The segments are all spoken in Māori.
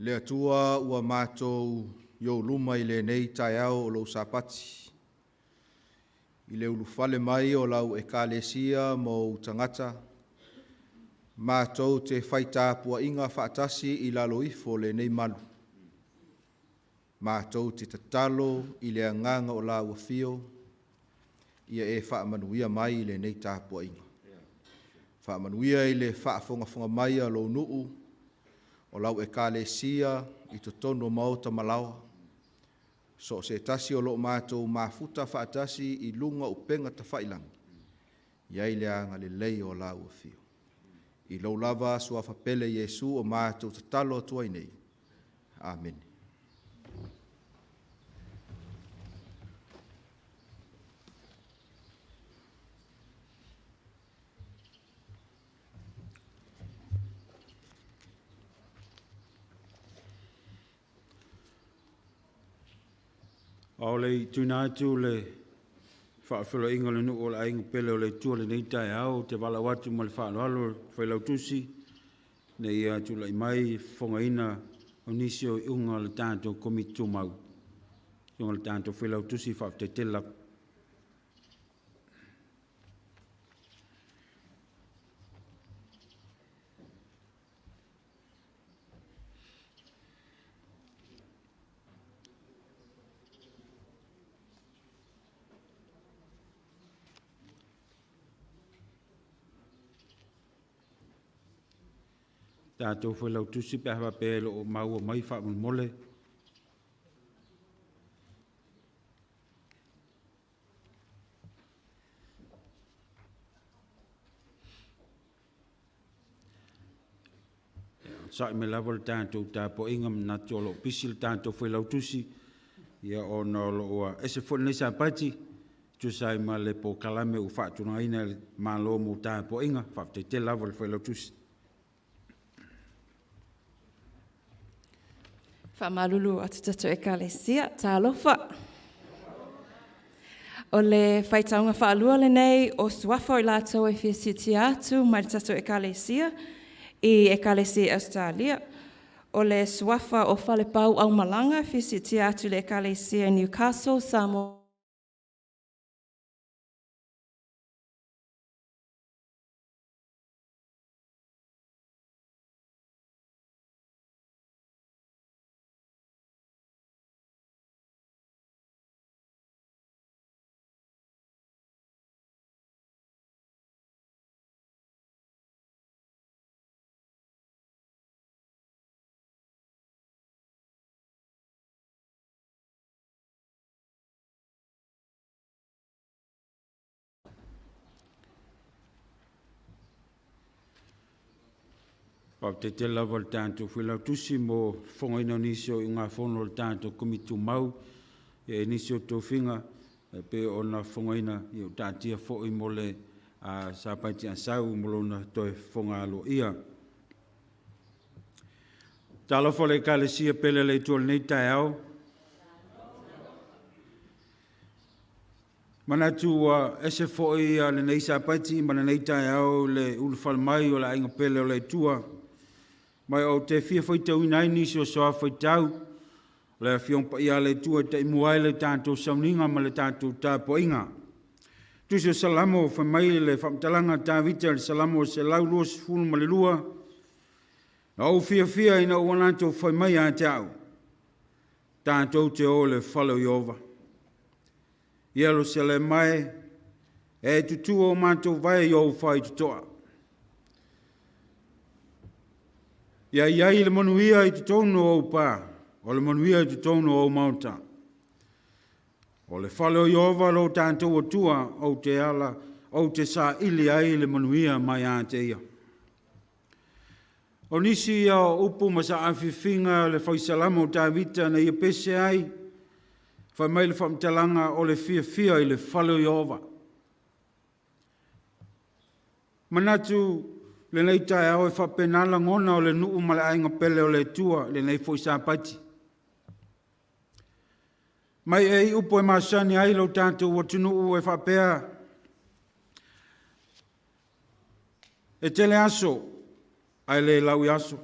Le atua ua mātou iou luma I le nei tai au o lou sapati. I le ulufale mai o lau ekalesia mo tangata. Mātou te whaitapua inga whaatasi I laloifo le nei malu. Mātou te tatalo I le anganga o lau fio. Ia e whaamanuia mai I le nei tāpua inga. Whaamanuia I le whaafonga mai a lo nuu. O lau ekalesia I totono maota malawa. So se tasi o lo mātou mafuta whaatasi I lunga upenga ta whailang. Iai leanga le lei o lau fio. I lau lava sua whapele Yesu o mātou tatalo atua nei. Amen. O le tuna atu le whaafelo inga le nu o le ainga pele o le tua le nei tai au te wala watu ma le whaaloalo Failautusi ne ia tu lai mai whonga ina o nisi o unga le tātou komitu mau. Unga le tātou Failautusi whaafte telak. Tātou Failautusi pe hawa pēlo o maua mai whaamul mole. Sai me lava le tātou tāpo ingam na tolo pisi le tātou Failautusi. Ia o na lo ua ese fwone nesa pati. Tu sai ma le po kalame u whaatuna ina le malo mo tāpo inga. Whaafte te lava le Failautusi. Whamalulu atu tatu ekalesia, tā lofa. O le whaitaunga whaalua le nei o suafo I lātou e whiasiti atu mai tatu ekalesia I ekalesia Australia. O le suafa o whalepau au malanga whiasiti atu le ekalesia Newcastle, Samoa. Pau te te lava le tātou Failautusi mo whonga ina nisio I ngā whono le tātou komitu mau. E nisio tō whinga pe o na whonga ina I o tātia whoi mo le sāpaiti a sau mo lona toi whonga alo ia. Tālawha le kālesia pele le tō nei tai au. Manatu ese whoi le nei sāpaiti mana nei tai au le ulufal mai o le ainga pele o le tua. Mai o te fia whaitau inai nisi o soa whaitau, le whiompa ia le tua te imuai le tātou Sauniga ma le tātou tāpo inga. Tusi o salamo whamai le whamtalanga tāwita le salamo se laurua sifunu ma le lua. Na au fia ina o wanatou whaimai a te au. Tātou te o le Failauga. Ielo se le mai, e tutu o mātou vai o whai tutoa. Ia iai le manuia I te tono o pā, o le manuia I te tono o mauta. O le Failauga lo tātou atua o te ala, o te sa ili ai le manuia mai a te ia. O nisi ia o upu masa awhiwhinga le whaisalamo tāwita na ia pese ai, whai mai le whamtalanga o le fia I le Failauga. Manatu le nei tai au e whapenala ngona o le nuu ma le ainga pele o le tua le nei fwoi sāpati. Mai e upo e masani ai lo tātou watunuu e whapea. E tele aso ai le lau aso.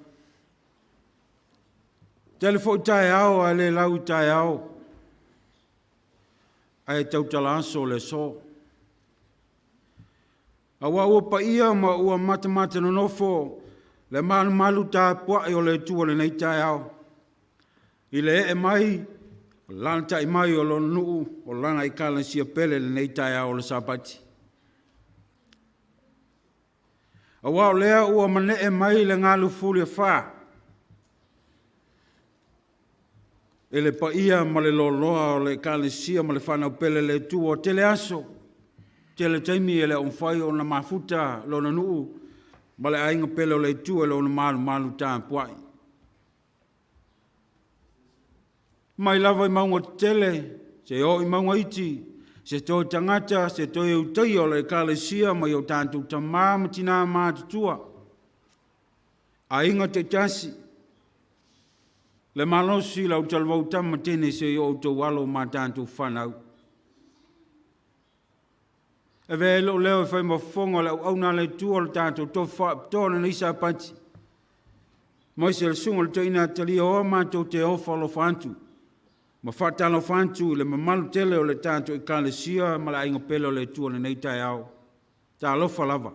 Telefo tai ao a le lau tai ao. Ai tau talaso le so. Awa ua pa ia ma ua mata no nofo le malu ta pua o le tua le nei tai ao. I le e mai, lana tai mai o lo nuu o lana i kala sia pele le nei tai ao le sapati. Awa o lea ua mane e mai le ngalu fuli a wha. E le pa ia ma le loloa o le kala sia ma le whanau pele le tua o tele aso. Tele taimi e le onwhai o na mafuta lo na nuu ma le ainga pele o le tua lo na malu ta puai. Mai lava i maunga tele, se o i maunga iti, se toi tangata, se toi utai o le kala sia mai o tātou tamā matina mātutua. A inga te tasi, le malosi lau talvau tama tene se o tau alo mā tātou whanau. E vea lo leo e whai mafonga le au nā le tua le tātou tōna nisa pati. Mai se le sunga le taina tali o mātou te ofa lo whantu. Ma whatalo whantu le mamalu tele o le tātou i kāle sia ma le ainga pele o le tua le nei tai au. Tā alofa lava.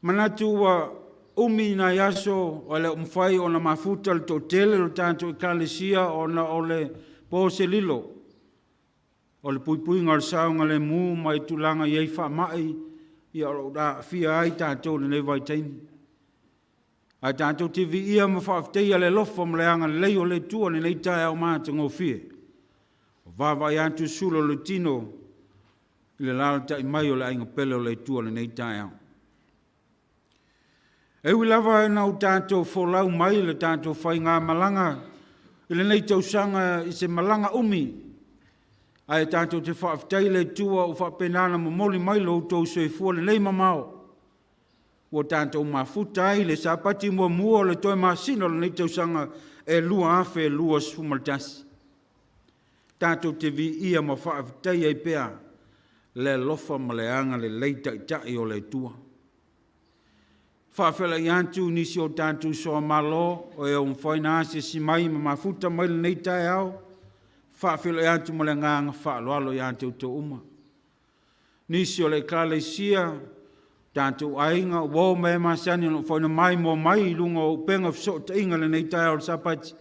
Manatu wa umi na yaso o le umwhai o na mafuta le tō tele o le tātou i kāle sia o na o le pōse lilo. O le pui ngal saunga le mu mai tulanga yei wha mai i aro da fia ai tātou le nei vai taimi. Ai tātou te vi ia ma whaafteia le lofa ma le anga lei o le tua le nei tai au māta ngō fie. O vāwai antu suro le tino i le lalata i mai o le ainga pele o le tua le nei tai au. E ui lava e nau tātou wholau mai le tātou whai ngā malanga i le nei tausanga i se malanga umi. Ai tātou te whaaftai le tua o whaapenana mo moli mai lo tau soi fua le nei mamao. Ua tātou mafuta ai le sapati mua le toi masino le nei tausanga e lua afe e lua sumaltasi. Tātou te vi ia ma whaaftai ai pea le lofa ma le anga le leita i tai o le tua. Whaafela i antu nisi o tātou soa malo o e on whaina ase si mai ma mafuta mai le nei tai au. Whaafela i antu ma le nganga whaaloalo i antu to uma. Nisi o le kale sia tātou ainga, wau me masani no whaina mai mo mai lunga o penga so te inga le nei tai o le sapati.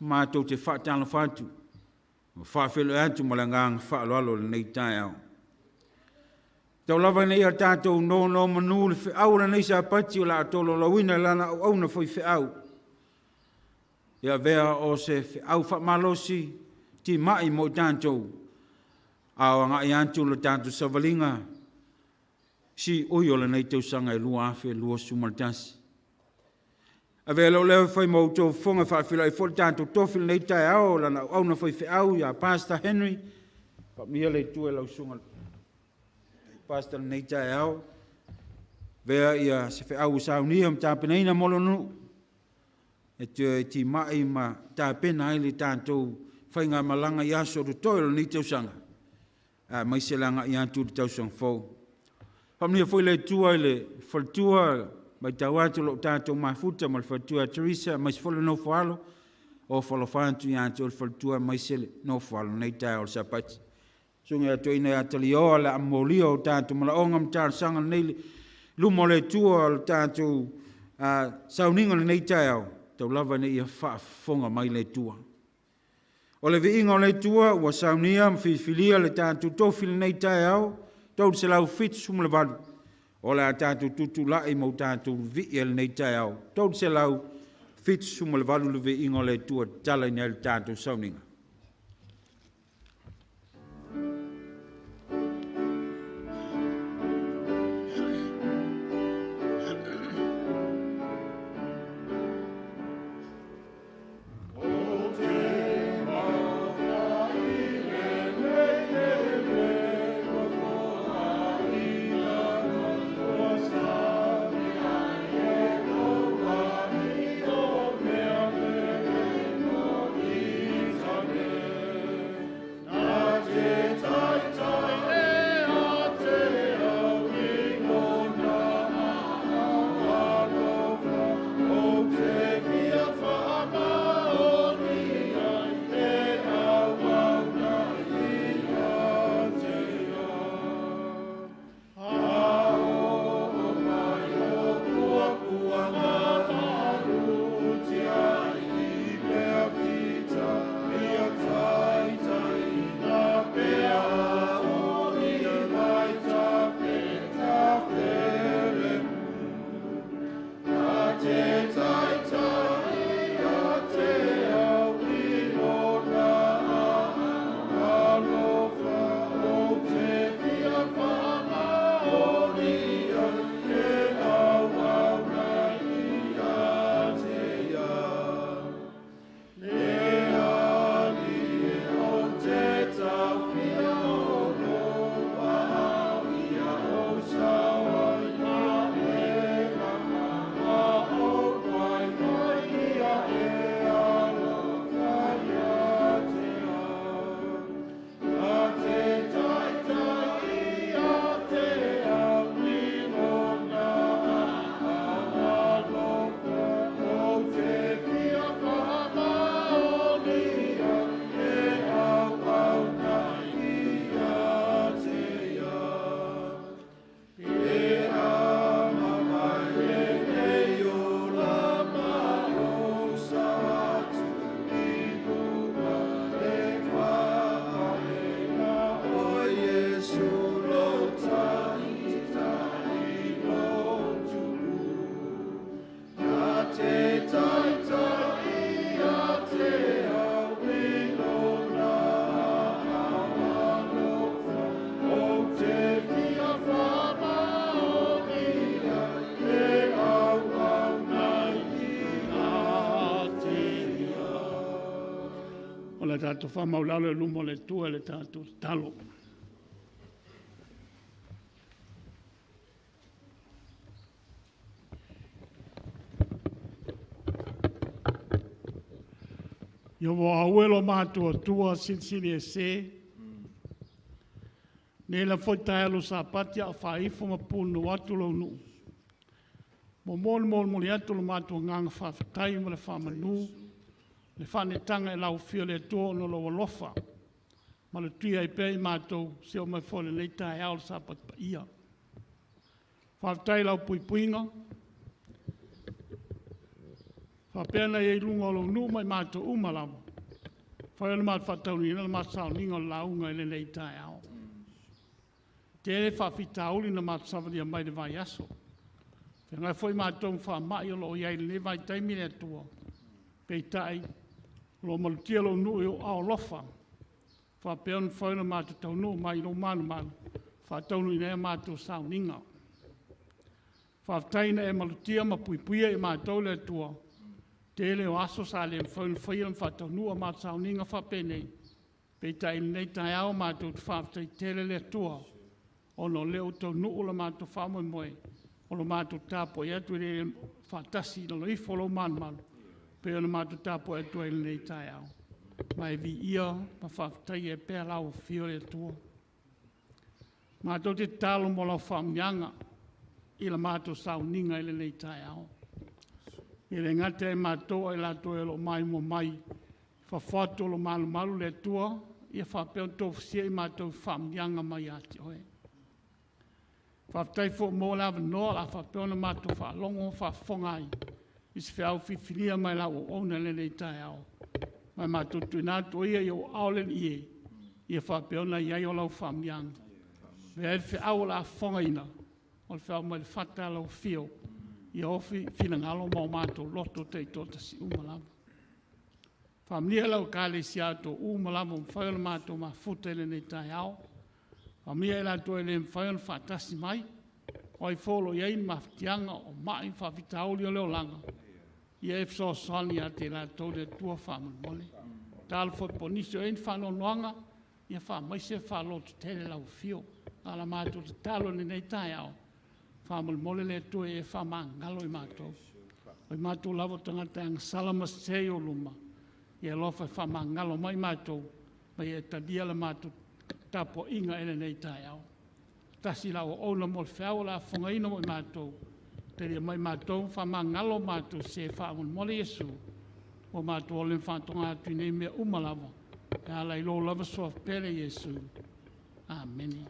Mātou te whaatana whātu. Whaafelo antu ma le nganga whaaloalo le nei tai au. Tau lava nei a tātou no manu le whiau le nei sapati o la atolo lawina lana au na whai whiau. Ia vea o se whiau whaamalosi ti mai mo tātou. Awa ngai antu le tātou savalinga. Si oi o le nei tausanga e lua afe, lua sumaltasi. A vea lau leo whai mau tō whonga whaafila i fol tātou tōwhil nei tai au, lana au na whai whiau, ia Pastor Henry, whamia le tue lau sunga Pastor nei tai au, vea ia se whiau Sauniga mtāpeneina molonu, e tue ti mai ma tāpena ai le tātou whai ngā malanga i aso do toi le nei tausanga. Mai se langa i antu le tausanga fau. Pamnia foi le tua le faltua mai tawatu lo tātou mafuta ma le faltua Teresa mai se folo no falo o folo fantu i antu le faltua mai se no falo nei tai o sapati. Sunga to ina atali o la amolio tātou malaonga mtar sanga nei lumo le tua le tātou Sauniga nei tai au tau lava nei ia whaafonga mai le tua. O le viinga o le tua ua Sauniga mfifilia le tātou tofil nei tai au tau se lau fit sumle valu. O le tātou tutu lai mau tātou vi el nei tai au. Tau se lau fit sumle valu le vi ingo le tua tala ni el tātou Sauniga. le tātou whamaulalo e lumo le tua le tātou talo. Yo wa awelo mātua tua sinsiri e se. Nela foi taelo sa patia a whaifo ma punu atu lau nu. Mo moli atu lo mātua nganga whawhatai ma le whamanu. Le whanetanga e lau fio le tua no lo walofa. Ma le tuia i pei mātou se o mai fole nei tae ao sa pat pa ia. Whawhatai lau puipuinga. Whapena e lunga o lo nu mai mātou umalawa. Whaela mātou whataunina le mātou Sauniga O Le Lauga ele nei tae ao. Tere whawhitauli na mātou savaria mai le vai aso. Whengai foi mātou whamai o lo iai le vai taimi le atua. Peitai, lo malutia lo nu o ao lofa. Whapeon whaena mātou tau nu mai lo manu. Whataunu ina e mātou Sauniga. Whawtaina e malutia ma puipuia e mātou le atua. Tele o aso sa le whaila whatau nua mātou Sauniga whapenei. Peitai nei tai ao mātou te whawtai tele le atua. Ono leo tau nuu la mātou whamoe moe. Ono mātou tāpo e atu e whatasi na loifo lo manu. Pe ono mātou tāpo e atu e nei tai ao. Mai vi ia ma whawtai e pēr lau fio le atua. Mātou te talo mo lau whamyanga. Ila mātou Sauniga ele nei tai ao. I le ngate e mātou e lato e lo mai mo mai. Whawhato lo malu le tua. Ia whapeo tōwhisia i mātou whamyanga mai ati oe. Whawtai fo mō lawa noa la whapeo na mātou whalongo whawhongai. Isi whiau whiwhiria mai lau o ona le nei tae ao. Mai mātou tuinatu ia i o aolen ie. Ia whapeo na iai o lau whamyanga. Vea e whiau la whongaina. O le whiau mai le whata lau whio. Ia ofi finangalo mau mātou loto te tota si umalawa. Whamnia lau kāle si ato umalawa mwhaila mātou ma futa ele nei tai ao. Whamnia e lato ele mwhaila whatasi mai. Oi folo iei mawhtianga o mai whawhitauli o leo langa. Ia e fso sani a te lato le tua whaman mole. Tāla foi ponisio ein whanonoanga. Ia whamaise whaloto tele lau fio. Ala mātou te talo nei tai ao. Whamal mole le tue e whamangalo i mātou. O i mātou lavo tangata ang salamas te o luma. Ia lofa whamangalo mai mātou. Mai e tadia le mātou tapo inga ele nei tai au. Tasi lau ona mo le whiau la whangaina mo i mātou. Te mai mātou whamangalo mātou se whamal mole Jesu. O mātou ole whantonga atu nei mea umalawa. E ala i lo lava soa pere Jesu. Amen.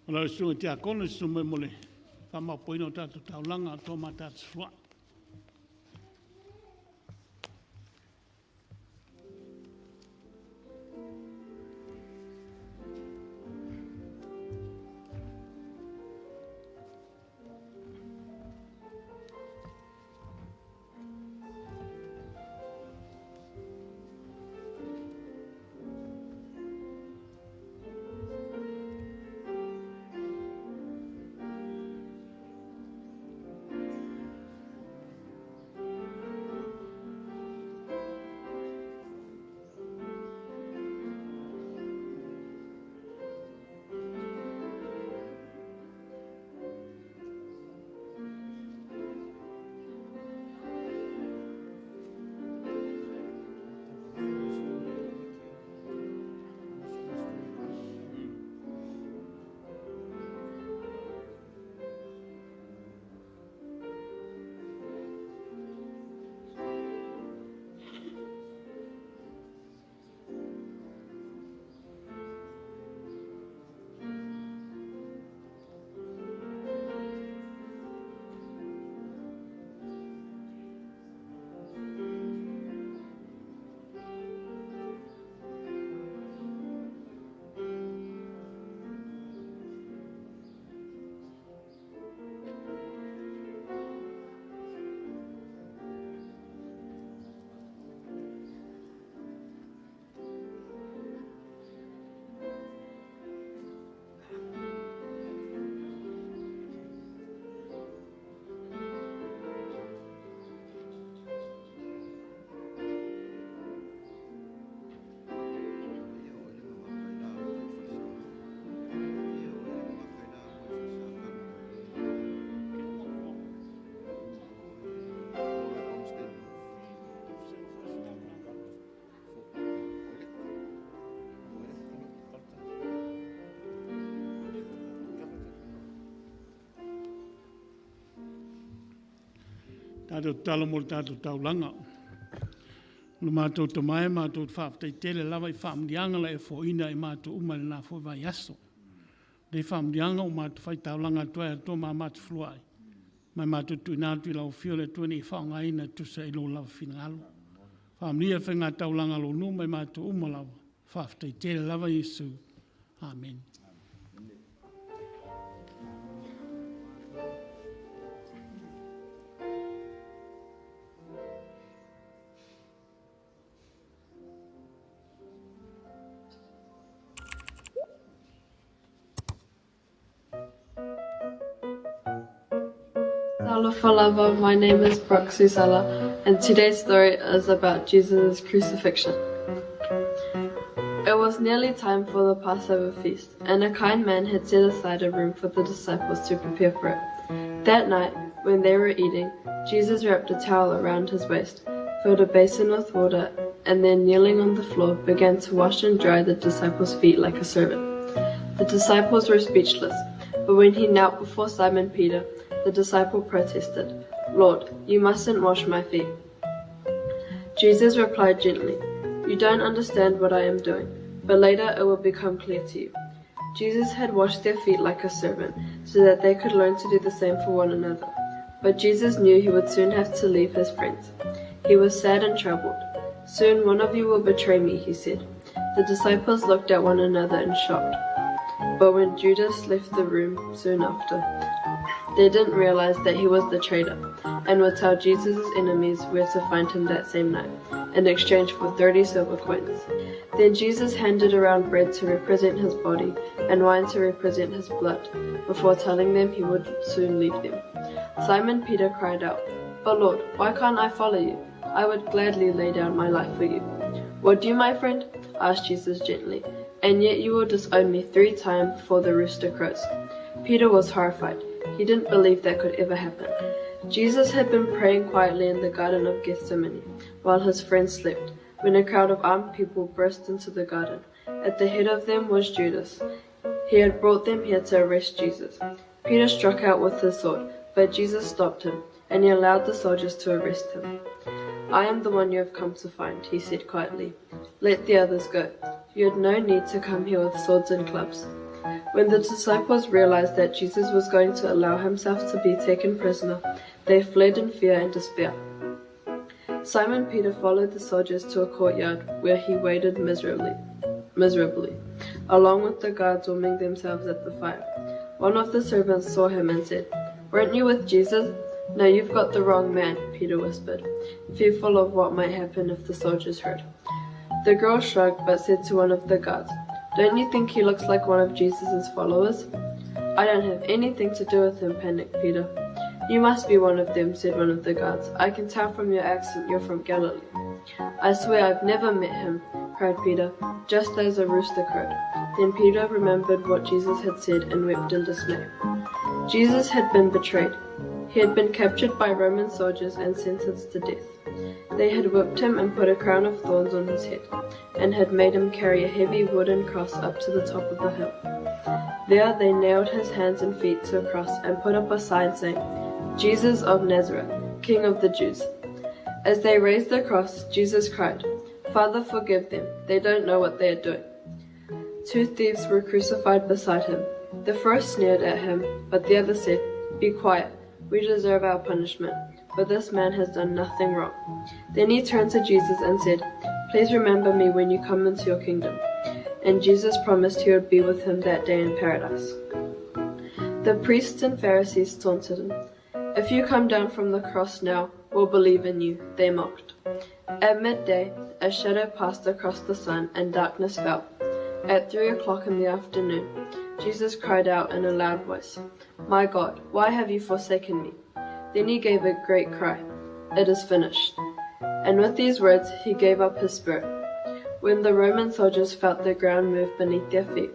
Ola sunga te akona sume mole. Whama poino tātou taulanga tō ma tātou sua. tātou tala mo tātou taulanga. No mātou te mai, mātou te whaapatai tele lava I whaamdianga la e fōina I mātou umale nā fōi vai aso. Dei whaamdianga o mātou whai taulanga tuai ato mā mātou fluai. Mai mātou tui nātui lau whio le tuani I whaonga ina tusa I lo lava whingalo. Whaamdia whenga taulanga lo nu mai mātou umalawa. Whaapatai tele lava Yesu. Amen. Failauga, my name is Brooke Susala, and today's story is about Jesus' crucifixion. It was nearly time for the Passover feast, and a kind man had set aside a room for the disciples to prepare for it. That night, when they were eating, Jesus wrapped a towel around his waist, filled a basin with water, and then kneeling on the floor, began to wash and dry the disciples' feet like a servant. The disciples were speechless, but when he knelt before Simon Peter, the disciple protested, "Lord, you mustn't wash my feet." Jesus replied gently, "You don't understand what I am doing, but later it will become clear to you." Jesus had washed their feet like a servant, so that they could learn to do the same for one another. But Jesus knew he would soon have to leave his friends. He was sad and troubled. "Soon one of you will betray me," he said. The disciples looked at one another in shock. But when Judas left the room soon after, they didn't realize that he was the traitor, and would tell Jesus' enemies where to find him that same night, in exchange for 30 silver coins. Then Jesus handed around bread to represent his body, and wine to represent his blood, before telling them he would soon leave them. Simon Peter cried out, "But Lord, why can't I follow you? I would gladly lay down my life for you." "Would you, my friend?" asked Jesus gently. "And yet you will disown me 3 times before the rooster crows." Peter was horrified. He didn't believe that could ever happen. Jesus had been praying quietly in the Garden of Gethsemane, while his friends slept, when a crowd of armed people burst into the garden. At the head of them was Judas. He had brought them here to arrest Jesus. Peter struck out with his sword, but Jesus stopped him, and he allowed the soldiers to arrest him. "I am the one you have come to find," he said quietly. "Let the others go. You had no need to come here with swords and clubs." When the disciples realized that Jesus was going to allow himself to be taken prisoner, they fled in fear and despair. Simon Peter followed the soldiers to a courtyard where he waited miserably, along with the guards warming themselves at the fire. One of the servants saw him and said, "Weren't you with Jesus?" "No, you've got the wrong man," Peter whispered, fearful of what might happen if the soldiers heard. The girl shrugged but said to one of the guards, "Don't you think he looks like one of Jesus' followers?" "I don't have anything to do with him," panicked Peter. "You must be one of them," said one of the guards. "I can tell from your accent you're from Galilee." "I swear I've never met him," cried Peter, just as a rooster crowed. Then Peter remembered what Jesus had said and wept in dismay. Jesus had been betrayed. He had been captured by Roman soldiers and sentenced to death. They had whipped him and put a crown of thorns on his head, and had made him carry a heavy wooden cross up to the top of the hill. There they nailed his hands and feet to a cross and put up a sign saying, "Jesus of Nazareth, King of the Jews." As they raised the cross, Jesus cried, "Father, forgive them. They don't know what they are doing." 2 thieves were crucified beside him. The first sneered at him, but the other said, "Be quiet. We deserve our punishment, but this man has done nothing wrong." Then he turned to Jesus and said, "Please remember me when you come into your kingdom." And Jesus promised he would be with him that day in paradise. The priests and Pharisees taunted him. "If you come down from the cross now, we'll believe in you," they mocked. At midday, a shadow passed across the sun and darkness fell. At 3 o'clock in the afternoon, Jesus cried out in a loud voice, "My God, why have you forsaken me?" Then he gave a great cry, "It is finished." And with these words, he gave up his spirit. When the Roman soldiers felt the ground move beneath their feet,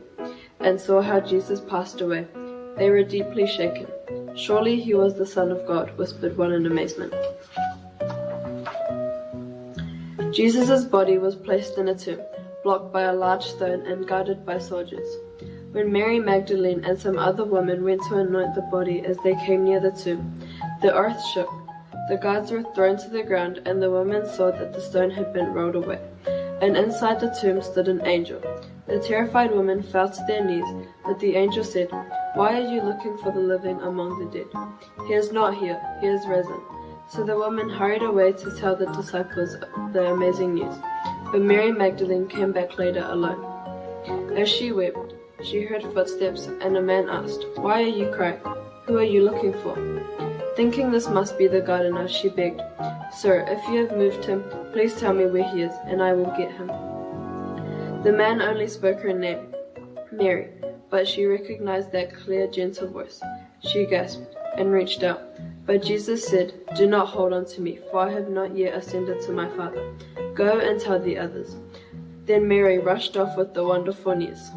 and saw how Jesus passed away, they were deeply shaken. "Surely he was the Son of God," whispered one in amazement. Jesus' body was placed in a tomb, blocked by a large stone and guarded by soldiers. When Mary Magdalene and some other women went to anoint the body as they came near the tomb, the earth shook. The guards were thrown to the ground, and the women saw that the stone had been rolled away. And inside the tomb stood an angel. The terrified women fell to their knees, but the angel said, "Why are you looking for the living among the dead? He is not here, he is risen." So the women hurried away to tell the disciples the amazing news. But Mary Magdalene came back later alone. As she wept, she heard footsteps, and a man asked, "Why are you crying? Who are you looking for?" Thinking this must be the gardener, she begged, "Sir, if you have moved him, please tell me where he is, and I will get him." The man only spoke her name, Mary, but she recognized that clear, gentle voice. She gasped and reached out. But Jesus said, "Do not hold on to me, for I have not yet ascended to my Father. Go and tell the others." Then Mary rushed off with the wonderful news.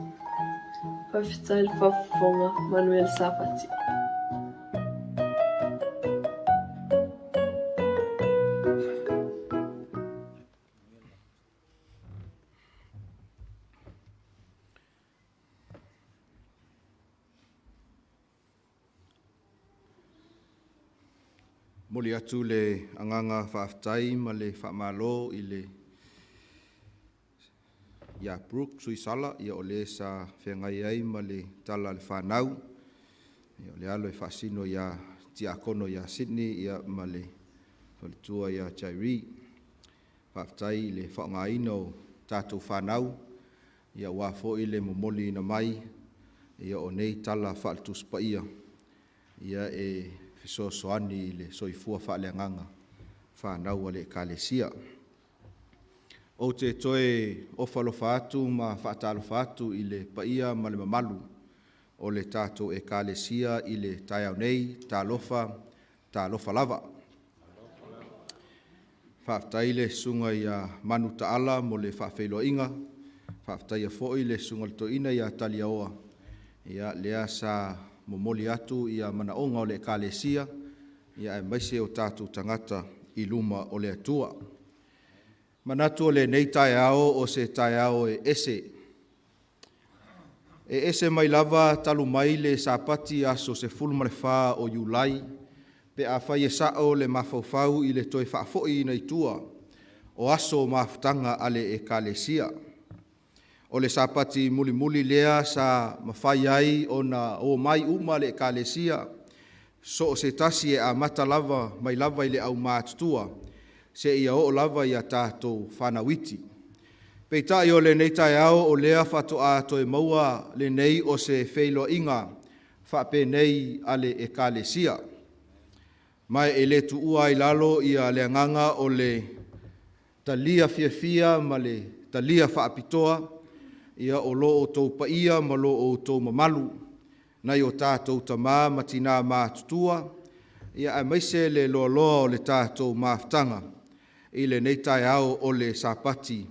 Pafitail Fafonga Manuel Sapati. Moli atu le anganga whaaftai ma le whaamalo i le ia Brooke Suisala ia o le sa whengai ai ma le tala le whanau ia o le alo e whaasino ia tiakono ia Sydney ia ma le whalitua ia Jairi whaaftai i le whaongaina o tātou whanau ia wafo i le momoli na mai ia o nei tala whaaltuspa ia e so soani le soifua whaaleanganga whanau ale kalesia. O te toe ofalofa atu ma whaatalofa atu i le paia ma le mamalu o le tātou e kalesia i le taiau nei, tālofa lava. Whaaftai le sunga ia manu taala mo le whaafeiloinga, whaaftai a foi le sunga le toina ia talioa, ia lea sa momoli atu ia manaonga o le kalesia, ia e maise o tātou tangata i luma o le atua. Manatu o le nei tai ao o se tai ao e ese. E ese mai lava talu mai le sapati aso se fulma le wha o Iulai, pe a whai e sao le mafaufau i le toi whaafoi nei tua, o aso mafutanga ale e kalesia. O le sapati muli lea sa mawhai ai o na o mai uma le kalesia, so se tasi e a mata lava mai lava i le au mātutua, se ia o lava i a tātou whanawiti. Peitai o le nei tai ao o lea whato a toi maua le nei o se feilo inga, whape nei ale e kalesia. Mai e le tuua i lalo i a le nganga o le talia fia ma le talia whaapitoa, ia o lo o tau paia ma lo o tau mamalu, nai o tātou tamā matina mātutua, ia a maise le loa o le tātou māwhtanga, i le neitai au o le sapati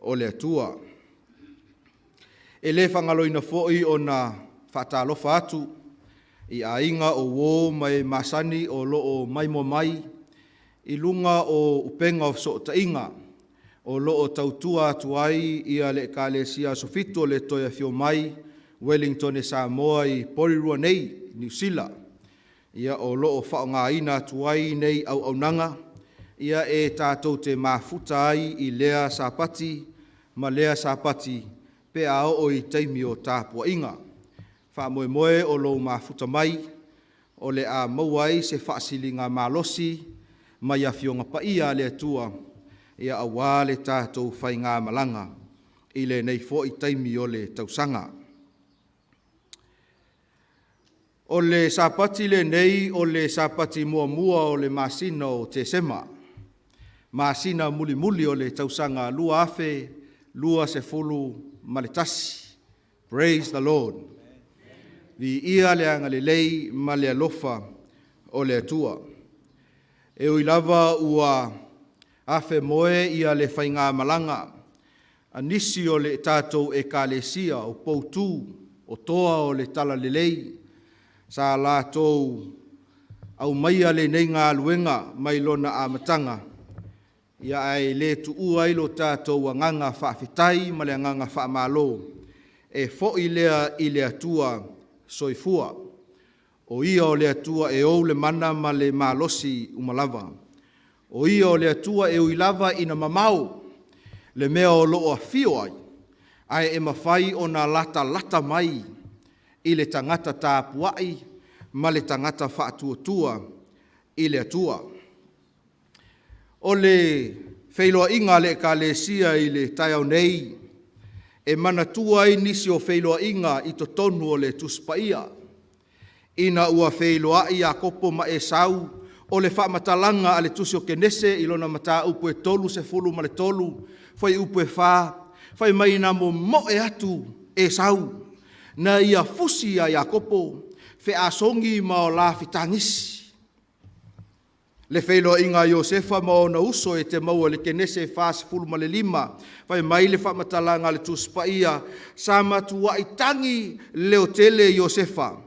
o le atua. E le whangaloina fo'i o na whaatalofa atu, i a inga o wō mai masani o lo o maimo mai, i lunga o upenga o so tainga, o loo tautua atuai ia le kalesia sofito le toia fio mai, Wellington e Samoa i Porirua nei, New Zealand. Ia o loo whaongaina atuai nei au aunanga, ia e tātou te mafuta ai i lea sapati, ma lea sapati, pe a o i teimi o tāpua inga. Wha o loo mafuta mai, o le a mauai se whaasilinga malosi, mai a fionga paia le atua, ia awa le tātou whai ngā malanga, i le nei fo i taimi o le tausanga. O le sapati le nei o le sapati mua o le masina o te sema. Masina muli o le tausanga lua afe, lua se fulu maletasi. Praise the Lord. Vi ia le anga le lei ma le alofa o le atua. E ui lava ua afe moe ia le whainga malanga, anisi o le tātou e kalesia o poutu, o toa o le tala lelei, sa lātou au maia le nei ngā luenga mai lona amatanga, ia ai le tuu ailo tātou anganga whaafetai ma le anganga whaamalo, e fo i lea i le atua soifua. O ia o le atua e ou le mana ma le malosi umalava. O ia o le atua e uilava ina mamau, le mea o loo a fio ai, ai e mawhai o na lata mai i le tangata tāpuai ma le tangata whaatuatua i le atua. O le whailoa inga le ka le sia i le taiau nei, e manatua i nisi o whailoa inga i to tonu o le tuspaia. Ina ua whailoa i a kopo ma e sau, o le whaamatalanga a le tusi o kenese i lona mata upu e tolu se fulu ma le tolu, whai upu e wha, whai mai na mo e atu e sau, na ia fusi a Iakopo, whe asongi ma o la fitangisi. Le whailo inga Iosefa ma o na uso e te maua le kenese wha se fulu ma le lima, whai mai le whaamatalanga le tuspaia, sa matua i tangi leo tele Iosefa,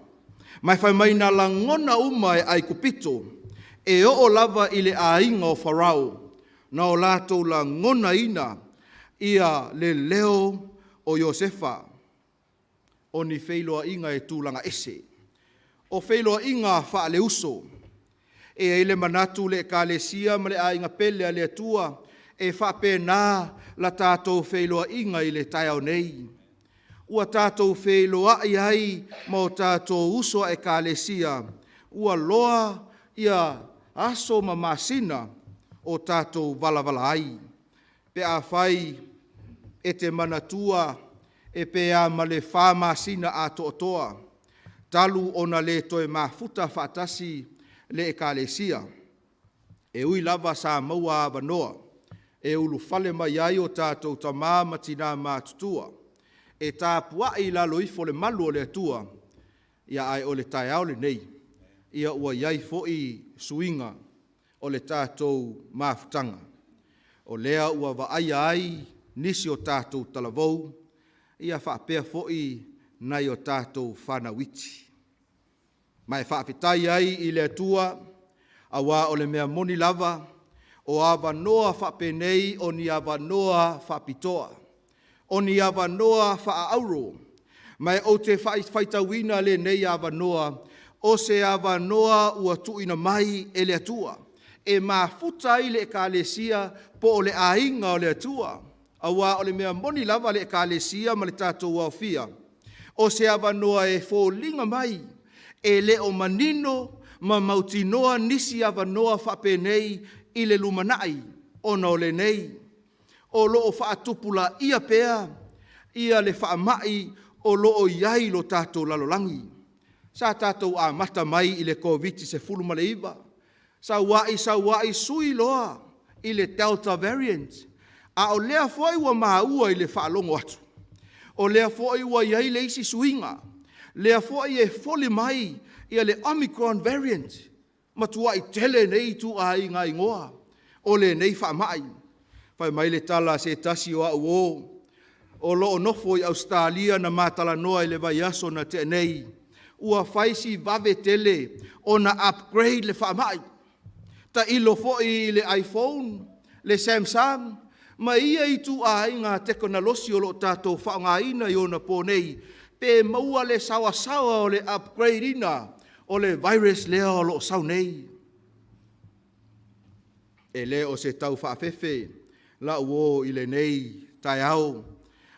mai whai mai na langona uma e ai kupito, e o lava i le ainga o Farao, na o lato la ngona ina ia le leo o Iosefa, o ni whailoa inga e tūlanga ese. O whailoa inga wha le uso, e ele manatu le kalesia ma le ainga pele a le atua, e wha pēnā la tātou whailoa inga i le taiau nei. Ua tātou whailoa i ai ma o tātou uso e kalesia, ua loa ia aso ma masina o tātou valavala ai. Pe a whai e te manatua e pe a ma le wha masina a toa. Talu ona le toe mafuta whaatasi le ekalesia. E ui lava sa maua avanoa. E ulu fale mai ai o tātou tamā matina mātutua. E tāpua i lalo ifo le malu o le atua. Ia ai o le tai au le nei. Ia ua iai fo i suinga o le tātou mafutanga. O lea ua vaai ai nisi o tātou talavou, ia whaapea fo'i nai o tātou whanawiti. Mai whaapitai ai i le atua, awa o le mea moni lava, o awa noa whaapenei o ni awa noa whaapitoa, o ni awa noa whaauro, mai o te whaitawina le nei awa noa, o se awa noa ua tuina mai e le atua, e mafuta i le ekalesia po o le ainga o le atua, awa o le mea moni lava le ekalesia ma le tātou au fia, o se awa noa e fōlinga mai, e le o manino ma mautinoa nisi awa noa whapenei i le lumanai, ona o le nei, o loo whaatupula ia pea, ia le whaamai o loo iai lo tātou lalolangi. Sa tātou a mata mai i le COVID se fulu ma le iwa. Sa wai sui loa i le Delta variant. A o lea foi ua maua i le whaalongo atu. O lea foi ua iai le isi suinga. Lea foi e foli mai i le Omicron variant. Matua i tele nei tu a inga ingoa. O le nei whaamai. Whai mai le tala se tasi o au o. O loo nofo i Australia na mātala noa i le vaiaso na te nei. Ua whaisi vave tele o na upgrade le whaamai. Ta ilo foi le iPhone, le Samsung, ma ia i tu a inga teknolosi o lo tātou whaangaina i ona pōnei, pe maua le sawa o le upgrade ina, o le virus lea o lo sau nei. E le o se tau whaafefe, la uo i le nei tai au,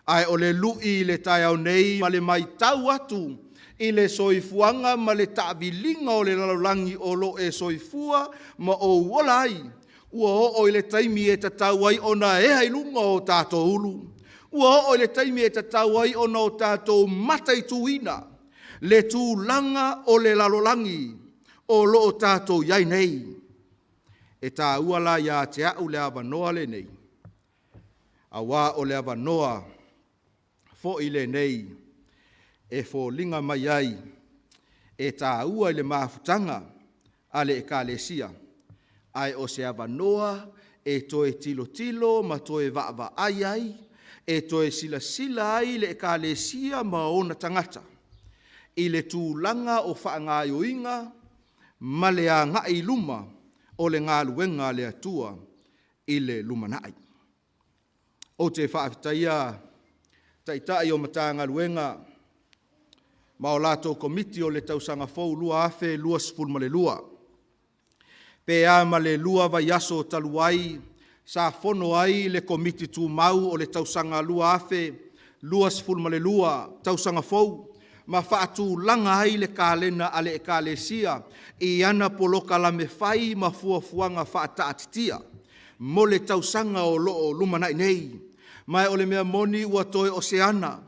ai o le lui le tai au nei, ma le mai tau atu, i le soifuanga ma le ta'avilinga o le lalolangi o lo e soifua ma o uolai. Ua o i le taimi e tatau ai o na e hailunga o tātou ulu. Ua o i le taimi e tatau ai o na o tātou matai tuina. Le tūlanga o le lalolangi o lo o tātou iai nei. E tā uala ia te au le avanoa le nei. Awa o le avanoa fo i le nei. E fo linga mai ai, e tā ua i le maafutanga a le ekalesia, ai o se avanoa, e toe tilo ma toe vaava ai, e toe sila ai le ekalesia ma ona tangata, i le tūlanga o whaangaioinga, ma le a ngai luma o le ngā luenga le atua i le lumanai. O te whaafitaia, taitai o matanga luenga, ma o lātou komiti o le tausanga fou lua afe lua sefulu ma le lua. Pe a ma le lua vai aso talu ai, sa fono ai le komiti tu mau o le tausanga lua afe lua sefulu ma le lua tausanga fou, ma whaatu langa ai le kālena ale e kālesia i ana poloka la me whai ma fuafuanga whaata atitia, mo le tausanga o loo lumanai nei. Mai o le mea moni ua toe oseana,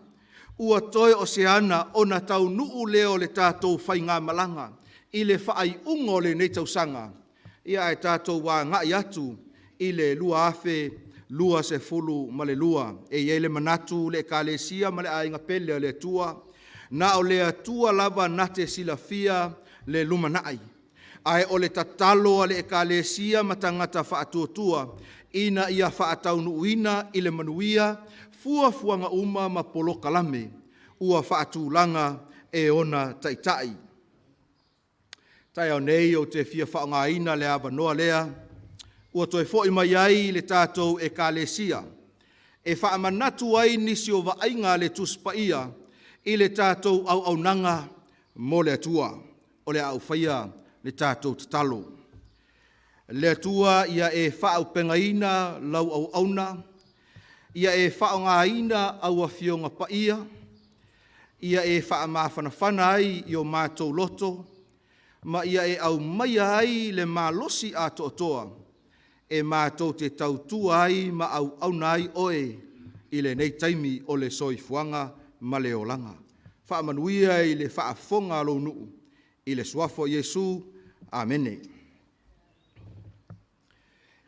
o na tau nuu leo le tātou whai ngā malanga, i le whaai ungo le nei tausanga, ia e tātou wā ngai atu, i le lua afe, lua sefulu ma le lua, e iei le manatu le kālesia ma le ainga pele le tua, na o le atua lava nate silafia le lumanai. Ai o le tatalo ale e kālesia ma tangata whaatuatua, ina ia whaataunuina i le manuia, fuafuanga uma ma poloka lame, ua whaatulanga e ona taitai. Tai au nei o te fia whaongaina le awanoa lea, ua toi fo mai ai le tātou e kālesia, e whaamanatu ai nisi o waainga le tuspaia, i le tātou au nanga mo le atua, o le au whaia le tātou tatalo. Le atua ia e whaau pengaina lau au auna, ia e whaongaina au a fionga paia, ia e whaamawhanawhana ai i o mātou loto, ma ia e au mai ai le mālosi a toa, e mātou te tautua ai ma au aunai oe i le nei taimi o le soifuanga ma le olanga. Whaamanuia i le whaafonga lo nuu, i le suafo Iesu, amene.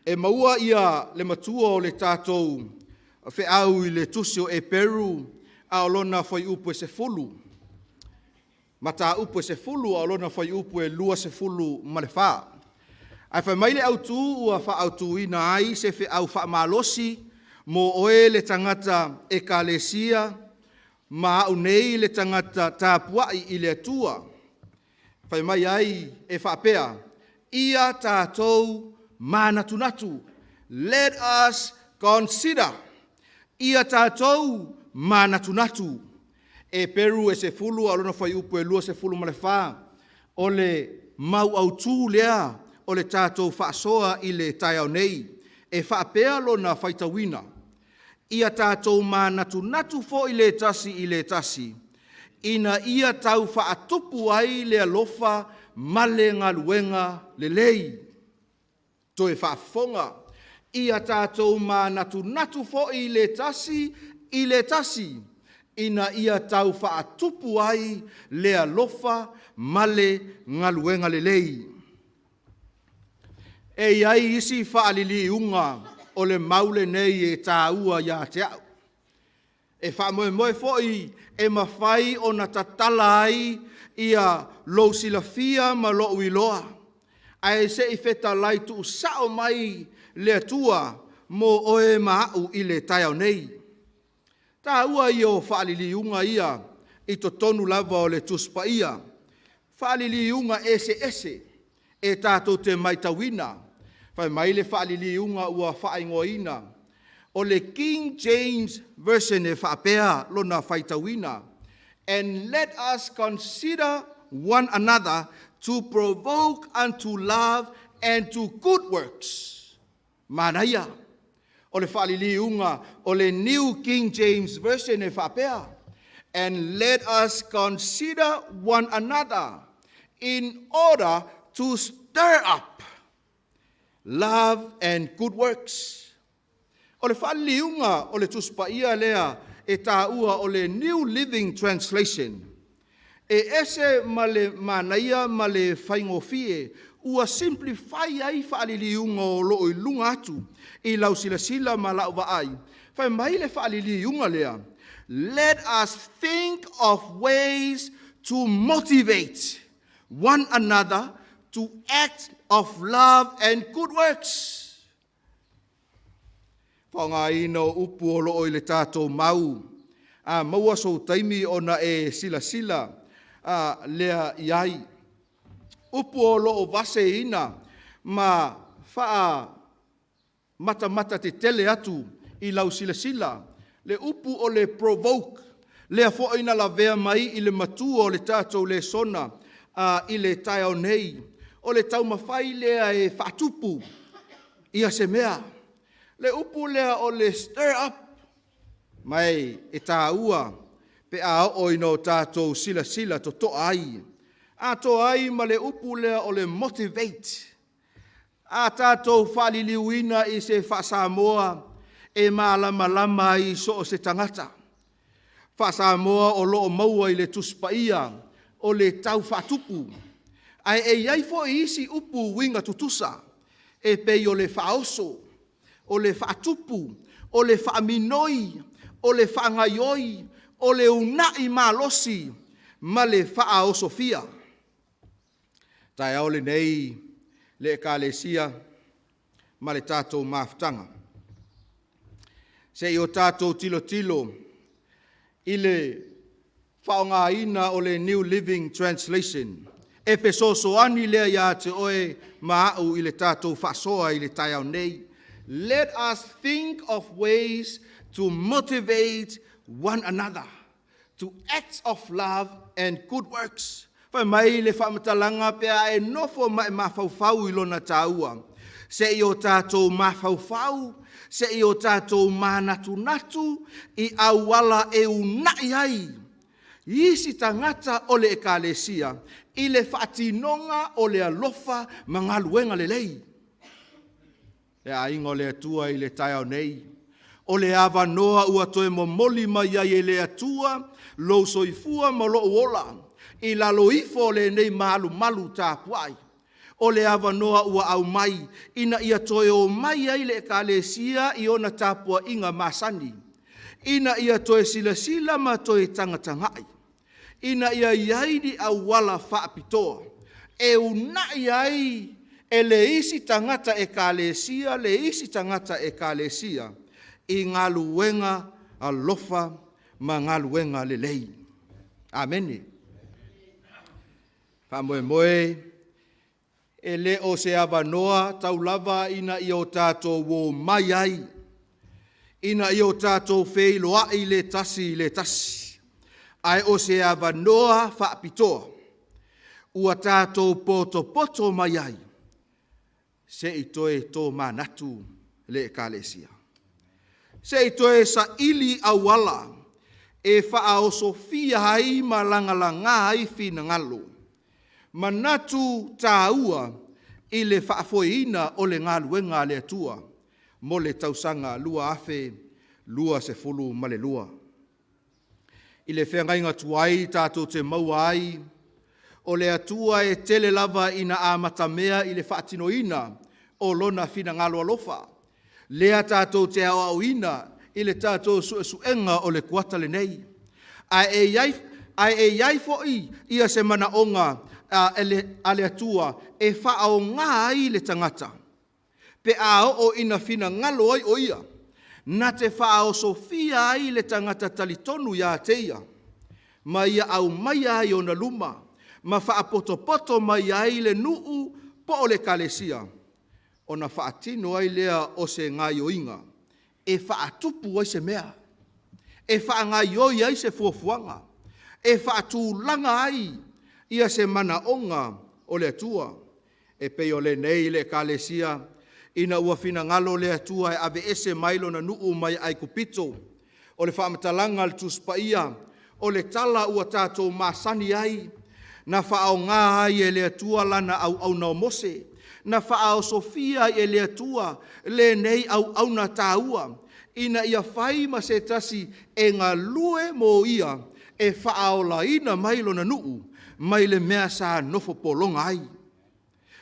E maua ia le matua o le tātou, au i le tusio e Peru, a olona whai upu e se fulu. Mata upu e se fulu, a olona whai upu e lua se fulu ma le wha. Ai whai maile au tū, ua wha au tū ina ai, se au wha malosi, mo oe le tangata e kālesia, ma au nei le tangata tāpuai i le atua. Whai mai ai e whapea, ia tātou mānatunatu. Let us consider. Ia tātou mānatunatu. E Peru e se fulu, alona whai upu e lua se fulu ma le wha, o le mau au tū lea, o le tātou whaasoa i le tai au nei, e whapea lona whaitawina. Ia tātou mānatunatu fo i le tasi, ina ia tau whaatupu ai le alofa male ngaluenga le lei. Toe whaafonga, ia tātou mānatunatu fo i le tasi, ina ia tau whaatupu ai le alofa male ngaluenga le lei. E iai isi whaalili unga, o le maule nei e tāua ia te au. E whaamoe foi e mawhai o na tatala ai ia lo silafia ma lo uiloa. Ai se i feta lai tu sao mai le atua mo oe maau i le tai au nei. Tāua i o whaaliliunga ia i to tonu lava o le tuspa ia. Whaaliliunga ese e tātou te maitawina. Whai mai le whaaliliunga ua whaingoina. O le King James Version e whaapea lona whaitawina. And let us consider one another to provoke unto love and to good works. Manaya. O le whaaliliunga o le New King James Version e whaapea. And let us consider one another in order to stir up love and good works. O le whaaliunga o le tuspaia lea e tāua o le New Living Translation. E ese ma le manaia ma le whaingofie ua simplify ai whaaliliunga o loo i lunga atu i lau sila ma lau waai. Whai mai le whaaliliunga lea. Let us think of ways to motivate one another to act of love and good works. Whaonga ino upu o loo i le tātou mau. Maua so taimi ona e sila lea iai. Upu o loo vase ina ma wha mata te tele atu i lau sila. Le upu o le provoke Lea fo ina la vea mai i le matua o le tātou le sona i le tai au nei. O le tau mawhai lea e whatupu ia se mea. Le upu lea o le stir up mai e tā ua pe a o ino tātou sila to to ai. A to ai ma le upu lea o le motivate. A tātou whaliliuina i se whasamoa e malama i so o se tangata. Whasamoa o loo maua i le tuspaia o le tau whatupu. Ai e iai fo i isi upu winga tutusa e pei o le whaoso, o le whatupu, o le whaaminoi, o le whaangaioi, o le unai malosi, ma le whaoso fia. Tai au le nei, le ekalesia, ma le tātou maftanga. Se i o tātou tilo, i le whaongaina o le New Living Translation, e pe soani lea ia te oe maau i le tātou whasoa i le tai au nei. Let us think of ways to motivate one another, to acts of love and good works. Whai mai le whamatalanga pea e nofo mai mawhauwhau i lona tāua. Se i o tātou mawhauwhau, se i o tātou mānatu i awala e unai ai. Isi tangata o le ekalesia, i le whaatinonga o le alofa mangaluenga le lei. E a ingo le atua i le tai au nei. O le awa noa ua toe momoli mai ai e le atua, lo soifua ma lo ola. I lalo ifo le nei malu tāpuai. O le awa noa ua au mai, ina ia toe o mai ai le ekalesia i ona tāpua inga masani. Ina ia toe sila ma toe tangatangai. Ina ia iaidi au wala whaapitoa. E unai ai e le isi tangata ekalesia, i ngaluenga alofa ma ngaluenga le lei. Amene. Whamoe, e le o se awanoa tau lava ina i o tātou wo mai ai. Ina i o tātou Failauga i le tasi. Ai o se awanoa whaapitoa. Ua tātou poto mai ai. Se i toe tō manatu le ekalesia. Se i toe sa ili awala e whaoso fia hai ma langalanga ai fina ngalo. Manatu tāua i le whaafoina o le ngaluenga le atua. Mo le tausanga lua afe, lua se fulu ma le lua. I le whengainga tuai tātou te maua ai, o le atua e tele lava ina a matamea i le whaatinoina o lona fina ngalo alofa. Lea tātou te auina i le tātou suenga o le kuata le nei. Ai e iai foi ia se mana onga ale atua e whaao ngā ai le tangata. Pe a o ina fina ngalo ai o ia. Na te whaao sofia ai le tangata talitonu ia teia. Ma ia au mai ai o na luma. Ma whaapoto mai ai le nuu po o le kalesia. O na whaatino ai lea o se ngai o inga. E whaatupu ai se mea. E whaangai oi ai se fuafuanga. E whaatulanga ai ia se mana onga o le atua. E pei o le nei le kalesia. Ina ua fina ngalo le atua e ave ese mailo na nuu mai ai kupito. O le whaamatalanga le tuspaia. O le tala ua tātou masani ai. Na whaao ngā ai e le atua lana au na mose. Na whaao sofia e le atua le nei au na tāua. Ina ia whai ma se tasi e ngā lue mo ia e whaao la ina mailo na nuu. Mai le mea sa nofo polonga ai.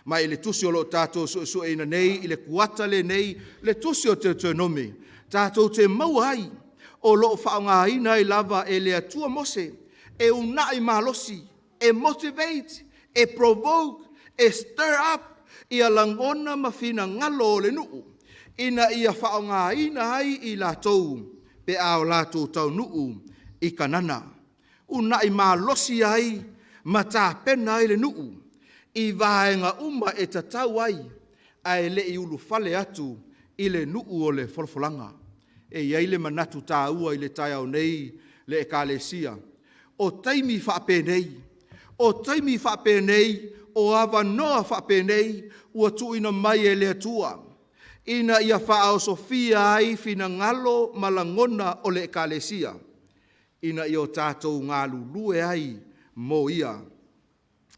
Mai le tusi o lo tātou su ina nei, i le kuata le nei, le tusi o te nome. Tātou te mau ai, o lo whaonga ina i lava e le atua mose, e unai malosi, e motivate, e provoke, e stir up, ia langona mawhina ngalo le nuu. Ina ia whaonga ina ai i lātou, pe ao lātou tau nuu, i kanana. Unai malosi ai, ma tā pena ai le nuu. I vaenga uma e tatau ai, ai le i ulu fale atu i le nuu o le folfolanga. E iai le manatu tā ua i le tai au nei, le ekalesia. O taimi whapenei, o taimi whapenei, o awa noa whapenei, ua tuina mai e lea tua. Ina ia whaao Sofia ai fina ngalo malangona o le ekalesia. Ina ia o tātou ngā lulue ai mo ia,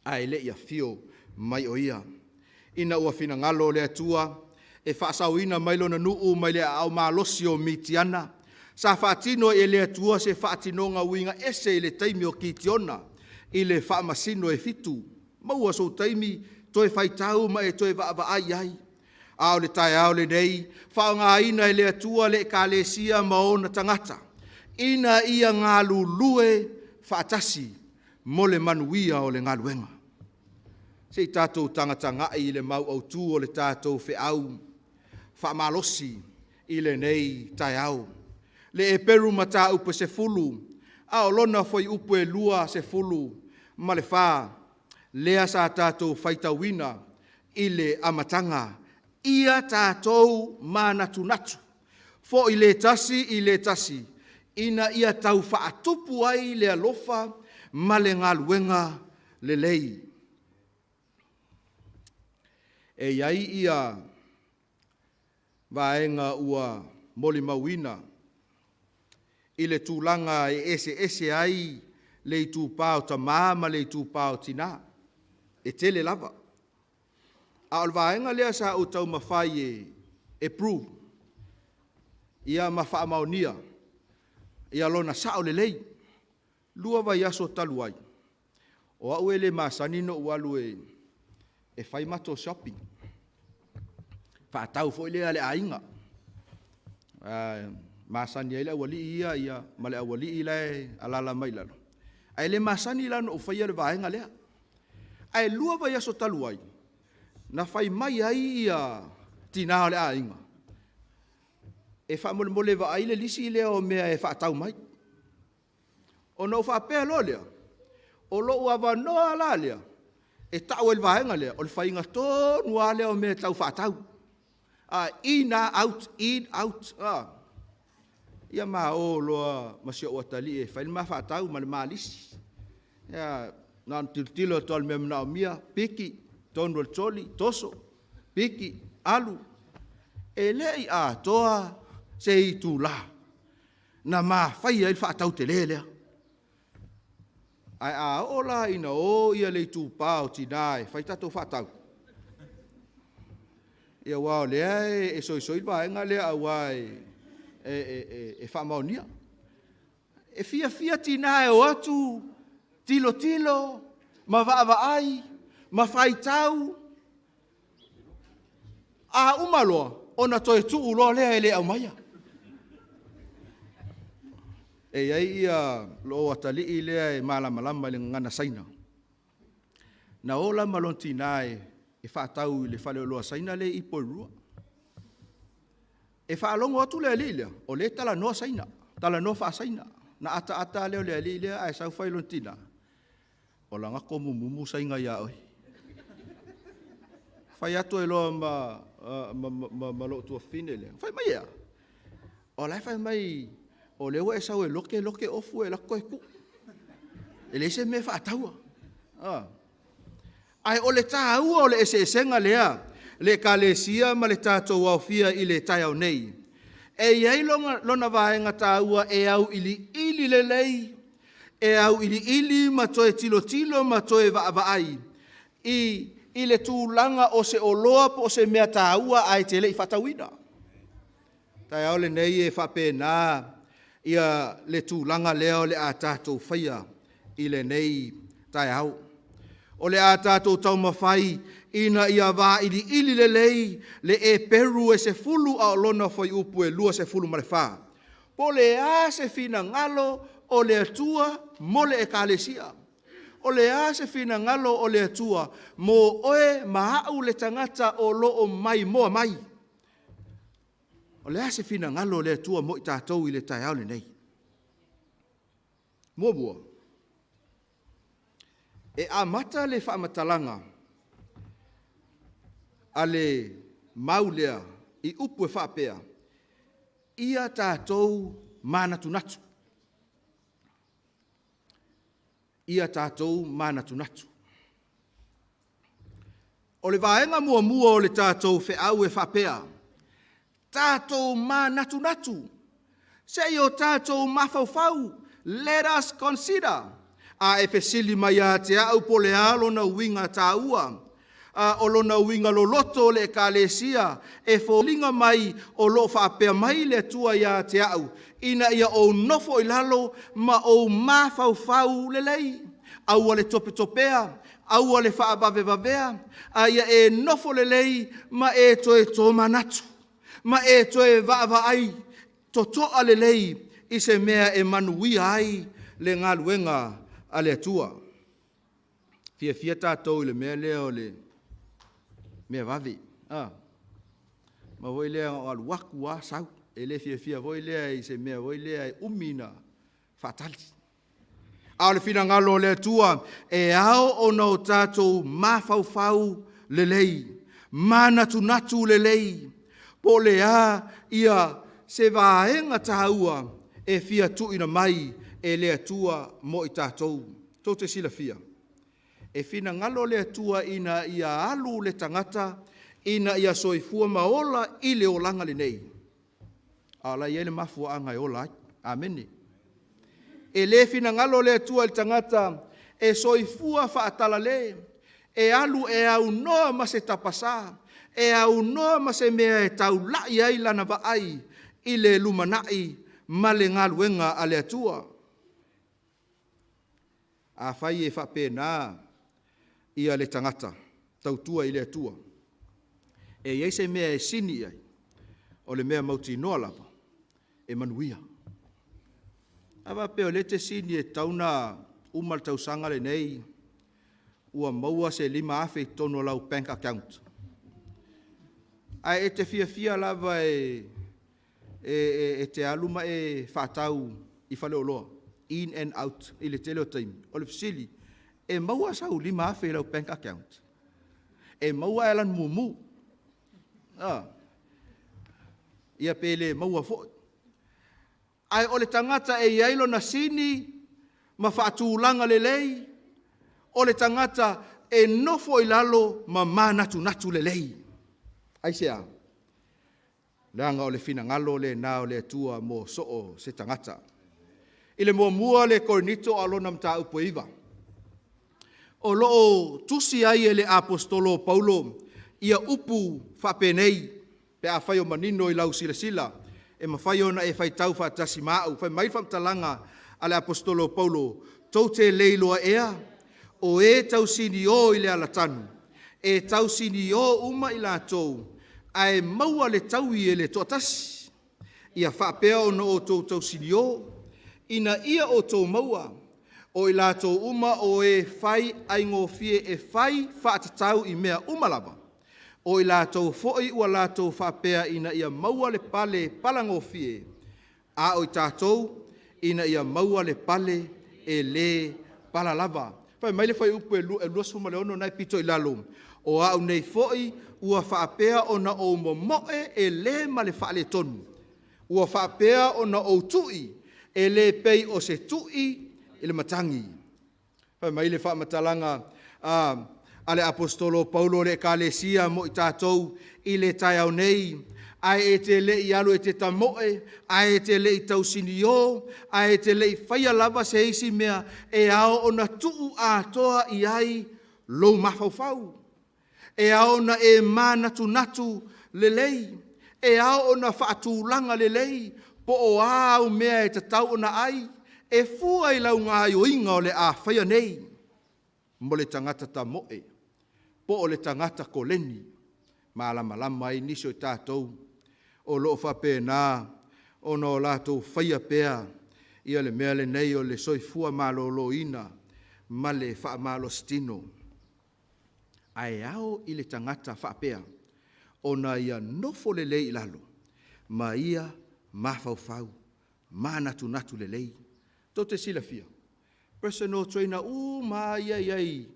ai le ia fio mai o ia. Ina ua fina ngalo lea tua, e whaasau ina mailo na nuu mai lea au malosi o mitiana. Sa whaatino e lea tua se whaatino ngā winga ese le taimi o kitiona, i le whaamasino e fitu. Maua so taimi toe whaitau ma e toe wa ai ai. Ao le tai ao le nei, whao ngā ina e lea tua le ekalesia maona tangata. Ina ia ngā lulue whaatasi mo le manuia o le ngā luenga. Se i tātou tangata ngai i le mau au tū o le tātou whiau, whaamalosi i le nei tai au. Le e peru mata upe se fulu, a o lona foi upe lua se fulu, ma le wha, lea sa tātou whaitawina i le amatanga, ia tātou mānatu-natu. Fo i le tasi, ina ia tau whaatupu ai le alofa, ma le ngā luenga le lei. E iai ia vaenga ua moli mauina, i le tūlanga e ese ai le i tūpāo ta māma le i tūpāo tina, e tele lava. A o vaenga lea sa o tau mawhai e pru, ia mawha maonia, ia lona sa o le lei, lua vai aso talu ai. O au ele masani no ualu e whai mato shopping. Whaatau fo lea le ainga. Masani ele awali ia male awali ile alala mai lalo. Ai le masani lano o whai le vaenga lea. Ai lua vai aso talu ai. Na whai mai ai ia tina le ainga. E wha mole va ai le lisi lea o mea e whaatau mai. O no whaapea lo lea. O lo ua wanoa la lea. E tau el vaenga lea. O le whainga tonu a lea o mea tau whaatau. In out. Ia maa o loa masio o tali e whain maa whaatau ma le maa lisi. Ia nān tilo tol mea mnao mia, piki, tonu el toli, toso, piki, alu. E lei a toa se i tū la. Na maa whai ai whaatau te lelea. Ai a ola ina o ia le tū pāo tinae, whai tato whaatau. Ia wao lea e soisoi vaenga lea awai e whamaonia. E fia tinae o atu, tilo, ma vaai, ma whaitau. A umaloa, ona toi tuu loa lea e lea umaia. E iai ia loo atali i lea e malama le ngana saina. Na ola malon tinae, e whaatau i le whale o loa saina le i poirua. E whaalongo atu lea lilea, o le tala noa saina, tala noa wha saina. Na ata leo lea lilea, ai sau whailon tina. O la ngako mumu sainga ia oi. Whai atu e loa ma lo tua fine lea. Whai mai ea. O lai whai mai, o lewa e sau e loke ofu e lako e ku. E le se me whaataua. Ai o le tāua o le esenga lea, le kalesia ma le tātou au fia i le tai au nei. E iei lona vaenga tāua e au ili le lei, e au ili ma toe tilo ma toe vaai. I le tūlanga o se oloa po se mea tāua ai te le i whatawina. Tai au le nei e whapena ia le tūlanga leo le a tātou whaia i le nei tai au. O le a tātou tau mawhai, ina ia wā ili le lei, le e peru e se fulu a lona whai upu e lua se fulu ma le whā. Po le a se fina ngalo o le atua mo le e kalesia. O le a se fina ngalo o le atua mo oe mahau le tangata o loo mai moa mai. O le a se fina ngalo o le atua mo i tātou i le tai au le nei. Mua. E amata le whaamatalanga a le maulea i upu e whaapea, ia tātou mānatu natu. ia tātou mānatunatu. O le vaenga mua o le tātou wheau e whapea. Tātou mānatunatu. Se o tātou mawhauwhau. Let us consider. A e pesili mai a te au po le alo na winga tāua. O lona winga lo loto le kalesia. E fōlinga mai o lo whapea mai le tua ia te au. Ina ia o nofo i lalo ma o mawhauwhau le lei. Aua le topea. Aua le whaabavevavea, a ia e nofo le lei, ma e toe tō manatu, ma e toe vaava ai, to toa le lei, i se mea e manuia ai, le ngā luenga a le atua. Fia tātou i le mea leo le mea vavi. Ma voi lea o aluaku a sau, e le fia voi lea i se mea voi lea i umina whatali. A le fina ngalo le atua, e ao o nau tātou mawhauwhau le lei, mānatunatu le lei, po le a ia se vaenga tāua e fia tuina mai e le atua mo i tātou. Tau te sila fia. E fina ngalo le atua ina ia alu le tangata, ina ia soifua maola i le olanga le nei. Ala ia le mafua anga e ola. Amene. E le fina ngalo le atua le tangata, e soifua whaatala le, e alu e au noa ma se tapasa, e au noa ma se mea e tau lai ai lana va ai, i le lumanai ma le ngaluenga a le atua. A whai e whapena ia le tangata, tautua i le atua. E iei se mea e sini ai, o le mea mauti noa lava, e manuia. Awa peo le te sini e tauna umal tausanga le nei, ua maua se 5 afe tono lau bank account. Ai e te fia lava e te aluma e whatau i whale oloa, in and out, i le tele o taimi, o le fisili, e maua sau 5 afe lau bank account. E maua e lan mumu. Ia pele maua fo. Ai o le tangata e iailo na sini, ma whaatulanga le lei, o le tangata e nofo i lalo ma natu le lei. Ai sea, leanga o le fina ngalo le nao le tua mo soo se tangata. I le mua le korinito alona mta upo iwa. O loo tusi ai e le apostolo Paulo, ia upu whapenei, pe a whaio manino i lau sila. E mawhai ona e whai tau whaatasi mau, whai mai whamtalanga a le apostolo Paulo, tau te leiloa ea, o e tau sini o i le alatanu, e tau sini o uma i la tau, a e maua le tau i e le toatasi, ia whapea o no o tau sini o, ina ia o tau maua, o i la tau uma o e whai aingofie e whai whaatatau i mea umalava, o i lātou fo'i ua lātou whapea ina ia maua le pale palangofie, a o i tātou ina ia maua le pale e le palalava. Whai mai le whai upu e lua suma le ono nai pito i lalo. O au nei fo'i ua whapea o na o momoe e le ma le whaale tonu. Ua whapea o na o tui e le pei o se tui e le matangi. Whai mai le whaamatalanga ale apostolo Paulo le kalesia mo i tātou i le tai au nei, ai e te le i alu e te tamoe, ai e te le i tausini o, ai e te le i whaia lava se isi mea, e ao o na tuu a toa i ai lou mawhauwhau. E ao na e natu le lei, e ao o na whaatulanga le lei, po o au mea e tatau o na ai, e fua i lau ngā ioinga o le a whaia nei, mo le tangata tamoe. Po o le tangata koleni, malama i niso i tātou, o loo whapena, o no lātou whaia pēa, ia le mea le nei o le soifua malolo ina, ma le wha malo stino. Ai au i le tangata whapea, o na ia nofo le lei lalo, ma ia mawhauwhau, ma natu le lei. Tau te sila fia. Personal trainer, ma iai,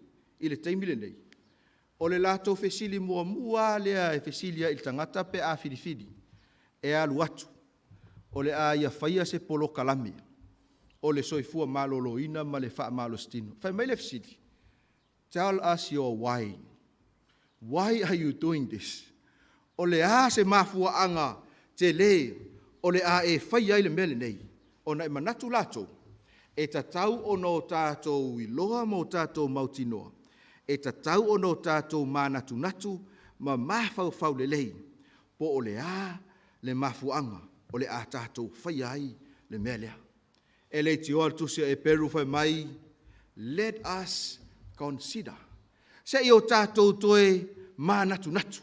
i le teimile nei. O le lātou fesili mua lea e fesilia il tangata pe a filifili. E alu atu. O le a ia whaia se polo kalame. o le soifua maloloina ma le faamalositino. Fai mai le fesili. Tell us your why. Why are you doing this? O le a se mafuaanga te le, o le a e fai ai le mele nei. O na e manatu lato, e tatau o no tātou iloa mo tātou mautinoa. E tatau o no tātou manatu natu, ma mafau le lei. Po o le a le mafuanga, o le a tātou fai ai le melea. E le tio al tusia e peru fai mai, let us consider. Se i o tātou toe manatu natu.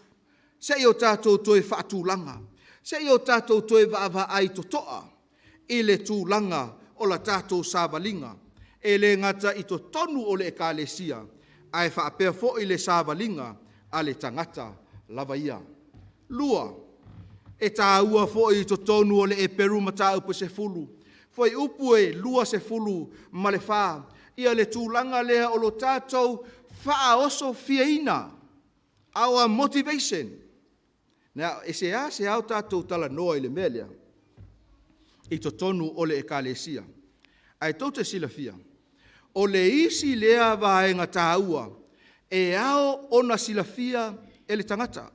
Se i o tātou toe whaatūlanga. Se i o tātou toe vaava ai totoa. I le tūlanga o la tātou sāvalinga. E le ngata i to tonu o le ekalesia. Ai whaapea fo i le sāvalinga a le tangata lava ia. Lua, e tā ua fo i to tonu o le e peru mata upo se fulu. Fo i upu e lua se fulu ma le wha. Ia le tūlanga lea o lo tātou wha oso fiaina. Our motivation. Now, e se au tātou tala noa i le melea. I to tonu o le ekalesia. Ai tau te sila fia. O le isi lea vaenga tā ua. E ao ona sila fia e le tangata.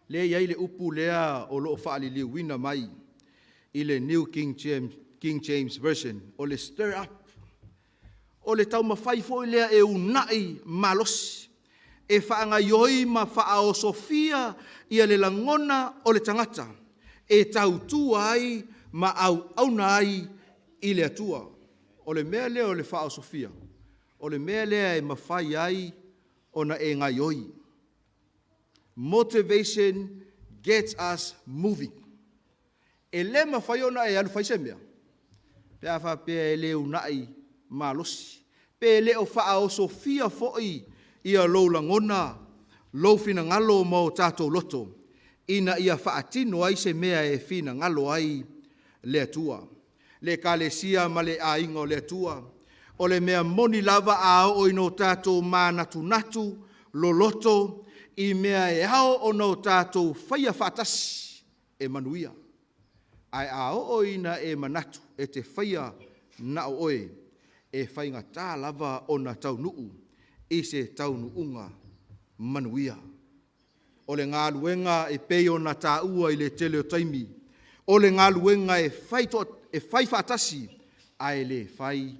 Le iai le upu lea o loo whaali liu wina mai. I le New King James Version. O le stir up. O le tau mawhai fo lea e unai malosi. E whaanga ioi ma wha o Sofia ia le langona o le tangata. E tau tua ai ma au ai i le atua. O le mea lea o le wha o Sofia. O le mea lea e mawhai ai o na e ngai oi. Motivation gets us moving. E le mawhai ona e alu whaise mea. Pea wha pea e le unai malosi. Pe le o wha o Sofia foi ia lou langona, lou fina ngalo mo tātou loto. Ina ia whaatino ai se mea e fina ngalo ai le atua. Le kalesia ma le ainga o le atua. O le mea moni lava a o ino tātou manatu natu, lo loto, i mea e ao o no tātou whaia whaatasi e manuia. Ai a o ina e manatu e te whaia na o oe. E whainga tā lava o na tau nuu, i se tau nuunga manuia. O le ngā luenga e pei o na tā ua i le tele o taimi. O le ngā luenga e whai whaatasi, ai le whai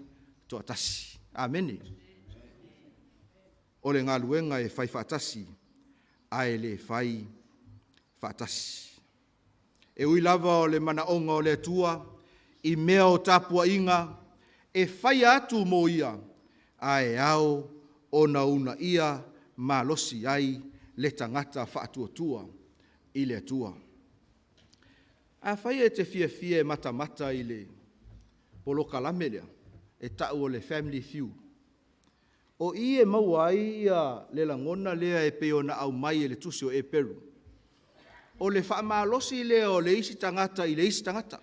to atasi. Amene. O le ngā luenga e whai whaatasi, ai le whai whaatasi. E ui lava o le manaonga o le tua, i mea o tapua inga, e whai atu mo ia, ai au o na una ia ma losi ai le tangata whaatuatua i le atua. A whai e te fia mata i le poloka lamelea, e tau o le family feud. O i e maua ia le langona lea e peo na au mai e le tusio e peru. O le whaamalosi lea o le isi tangata i le isi tangata.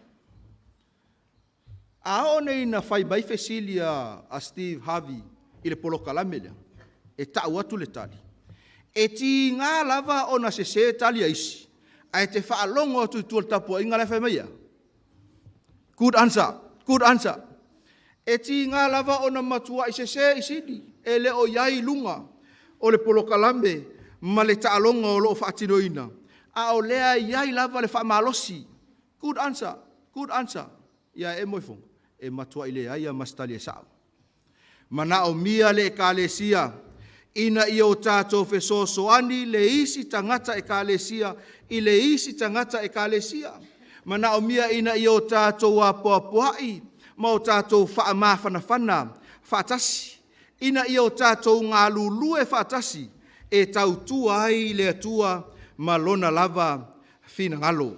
A o nei na whai mai fesilia a Steve Harvey i le poloka lamelea, e tau atu le tali. E ti ngā lava o na se tali a isi, a e te whaalongo atu tu al tapua inga le whai maia. Good answer. E ti ngā lava o na matua i se isidi, e le o iai lunga o le poloka lame, ma le taalonga o loo whaatinoina. A o lea iai lava le whaamalosi. Good answer. Ia e moifong, e matua i le aia mastali e sao. Mana o mia le ekalesia, ina i o tātou whesosoani le isi tangata ekalesia, i le isi tangata ekalesia. Mana o mia ina i o tātou apoapoai, ma o tātou whaamawhanawhana, whaatasi. Ina i o tātou ngā lulue whaatasi, e tau tua ai le atua ma lona lava whina ngalo.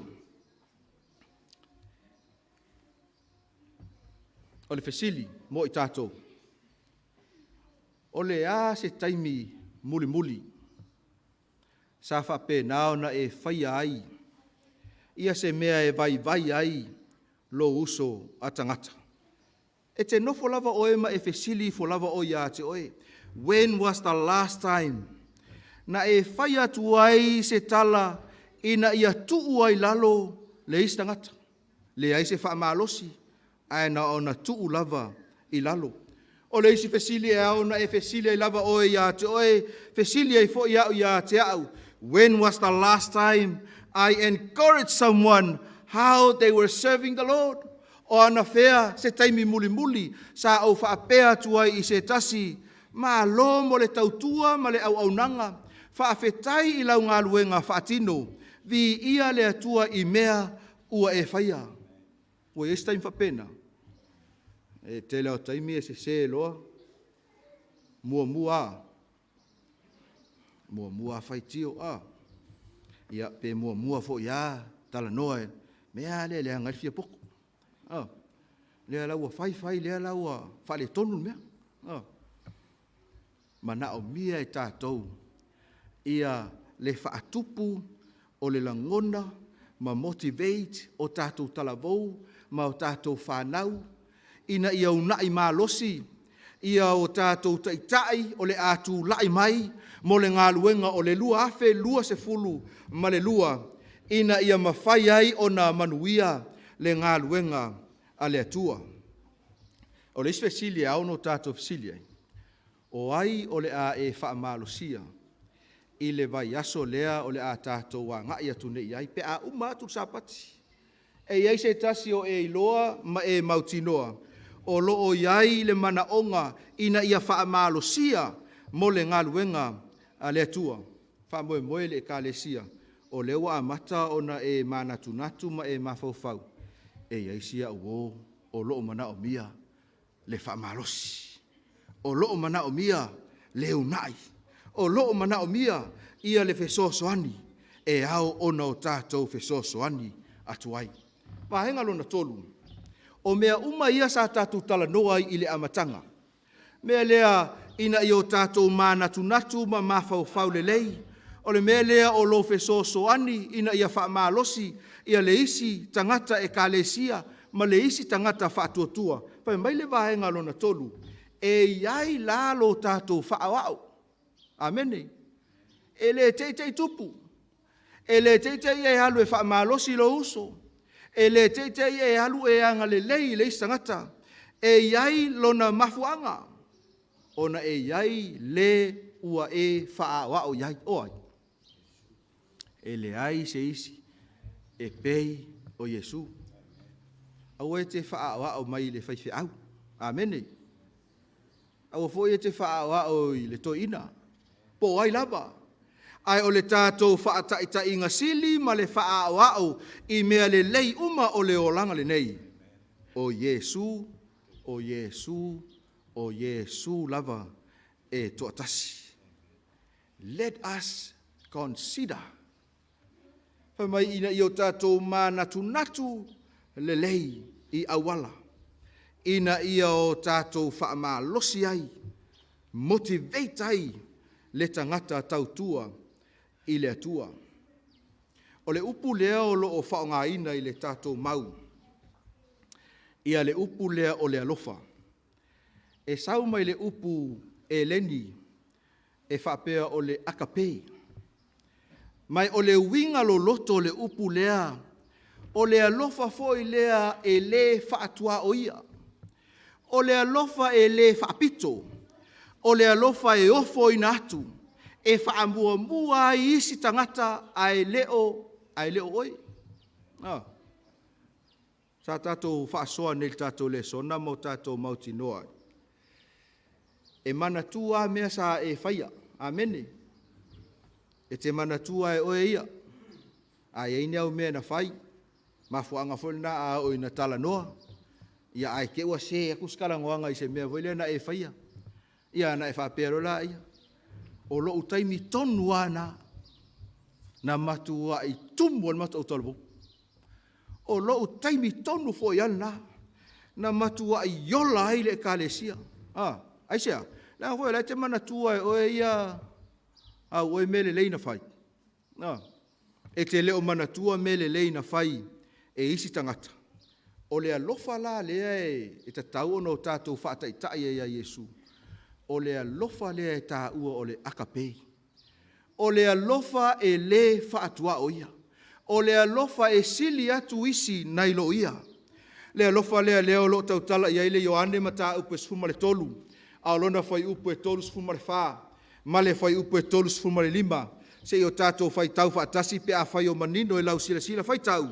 O le fesili, mo i tātou. O le a se taimi muli. Sa whape nao na e whaia ai. Ia se mea e vai ai lo uso a tangata. E te nofo lava oe ma e fesili fo lava o ia te oe. When was the last time? Na e whaia tu ai se tala ina ia tuu ai lalo le isi tangata. Le ai se whaamalosi ai na ona tuu lava I lalo. O le isi fesili e au na e fesili e lava oe ia te oe, fesili e fo ia ia te au. When was the last time I encouraged someone how they were serving the Lord? O ana fea se taimi muli muli, sa au whaapea tuai I se tasi, ma lo mo le tautua ma le au nanga, whaafetai I lau ngā luenga whaatino, vi ia le atua I mea ua e whaia. Ua e taimi whapena. E te leo taimi e se loa, mua whaitio a. Ia pe mua fo ia, tala noa e, mea le angai fia poko. Lea laua whai, lea laua whale tonu mea. Mana o mia e tātou, ia le whaatupu o le langona, ma motivate o tātou talavou, ma o tātou whanau, ina ia unai malosi, ia o tātou taitai o le atu lai mai, mo le ngā luenga o le lua afe, lua se fulu, ma le lua, ina ia mawhai ai o na manuia le ngā luenga a le atua. O le isfesili au no tātou fesili ai, o ai o le a e wha malosia, I le vai aso lea o le a tātou wa ngai atu nei ai, pe a umatu sapati. E iai se tasi o e iloa ma e mautinoa, o loo iai le mana onga ina ia wha malosia mo le ngā luenga a le atua. Wha moe le ka le sia, o lewa a mata ona e manatunatu ma e mafaufau. E iai sia o loo mana o mia le wha malosi. O loo mana o mia le unai. O loo mana o mia ia le fesosoani e au ona o tātou fesosoani atuai. Wahenga lona tolu. O mea uma ia sa tātou tala noa I le amatanga. Mea lea ina I o tātou mānatunatu ma mafaufau le lei. O le mea lea o lo fesosoani ina ia wha malosi ia le isi tangata e kālesia ma le isi tangata whaatuatua. Pai mai le wahenga lona tolu. E iai la lo tātou whaawau. Amene. E le teitei tupu. E le teitei e halu e whaamalosi lo uso. E le teitei e halu e anga le lei le isangata. E iai lona mafuanga. Ona e iai le ua e whaawau iai oai. E le ai se isi. E pei o Yesu. Au e te whaawau mai le whaife au. Amene. Au fo e te whaawau I le toina. Po ai lava. Ai o le tātou whaataita I ngā sili ma le whaawau I mea le lei uma o le olanga le nei. O Yesu, o Yesu, o Yesu lava e tuatasi. Let us consider. Whamai ina I o tātou mānatu le lei I awala. Ina ia o tātou whaamalosi ai. Motivate ai. Le tangata tautua I le atua. O le upu lea o lo o whaongaina I le tātou mau. Ia le upu lea o le alofa. E sau mai le upu e leni e whapea o le akapei. Mai o le winga lo loto le upu lea o le alofa foi lea e le whaatua o ia. O le alofa e le whaapito. O le alofa e ofo I natu, e whaamua I isi tangata ai leo oi. Sa tātou whaasoa nel tātou le sona mo tātou mauti noa. E mana tua mea sa e whaia, amene. E te mana tua e oe ia. Ai eini au mea na whai, mafuanga wholina a oi na tala noa. Ia ai keua se akuskarangoanga I se mea voile na e whaia. Ia na e whapero la ia. O lo utaimi tonu ana na matua I tumu al matu utolvo. O lo utaimi tonu fo iana na matua I yola ai le kālesia. Aisea, la fo la te mana tua e oe ia a oe mele leina whai. E te leo mana tua mele leina whai e isi tangata. O le alofa la lea e tatau ono tātou whaataitai e ia Yesu. O le alofa lea e tā ua o le akapei. O le alofa e le whaatua o ia. O le alofa e sili atu isi nailo ia. Le alofa lea leo lo tautala ia ile Ioane mata upe sfuma le tolu. Aolona fai upe tolu sfuma le faa. Male fai upe tolu sfuma le lima. Se o tatou fai tau faatasi pe a fai o manino e lau sila sila fai tau.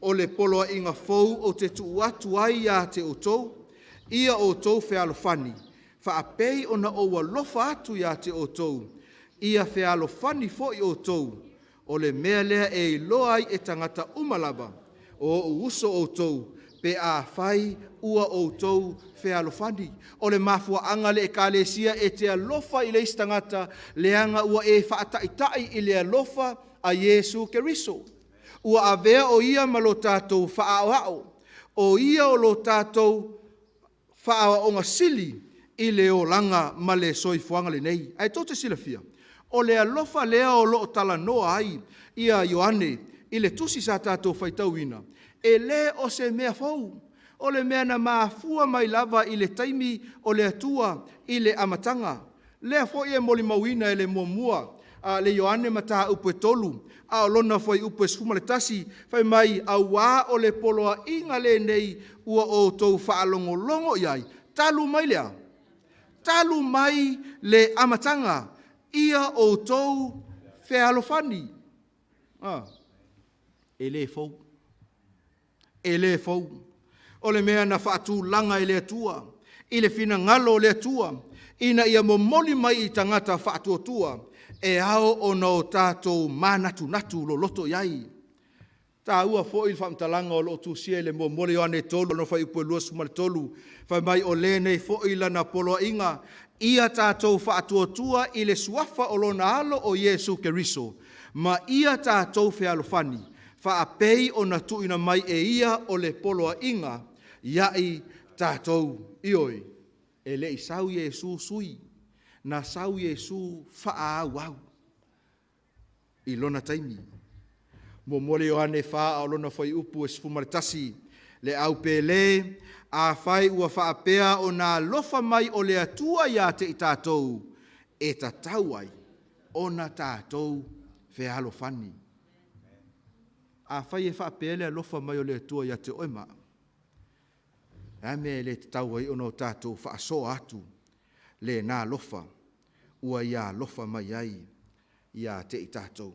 O le polo inga fou o te tu atu ai a te o tou. Ia o tou fe alofani. Fa apei ona o walofa atu ia te o tou. Ia fe alofani fo i o tou. O le mea lea e iloa e tangata umalaba. O uso o tou. Pe a fai ua o tou fe alofani. O le mafua anga le ekalesia e te alofa i le istangata leanga ua e faataitai i le alofa a Yesu Keriso. Ua avea o ia ma lo tātou whaaoao. O ia o lo tātou whaaonga sili i le o langa ma le soifuanga le nei. Ai tō te silafia. O le alofa lea o lo tala noa ai ia Ioane i le tusi sa tātou whaitauina. E le o se mea fau. O le mea na maafua mai lava i le taimi o le atua i le amatanga. Lea fo ia moli mauina e le muamua. Le Ioane mata upe tolu. A lona foi upe sfuma le tasi. Fai mai a wā o le poloa inga le nei ua o tou whaalongo longo iai. Talu mai lea. Talu mai le amatanga. Ia o tou whealofani. E le fau. E le fau. O le mea na whaatu langa i le atua. I le fina ngalo o le atua. Ina ia momoli mai i tangata whaatu atua. E ao o no tātou manatu natu lo loto iai. Tā ua fo i whamtalanga o lotu sia le momoli o ane tolu. No whai upo lua sumale tolu. Whai mai o le nei fo i lana polo inga. Ia tātou whaatu atua i le suafa o lona alo o Yesu Keriso. Ma ia tātou whealofani. Whaapei o na tuina mai e ia o le poloa inga, iai tātou ioi. E le i sau Yesu sui, na sau Yesu whaau au. I lona taimi. Mo mole o ane wha o lona whai upu e sfumaritasi, le au pele, a whai ua whaapea o na lofa mai o le atua ia te i tātou, e tatau ai, o na tātou whealofani. A whai e whaapele a lofa mai o le atua ia te oema. A me le te tau ai ono tātou whaaso atu. Le nā lofa. Ua ia lofa mai ai. Ia te i tātou.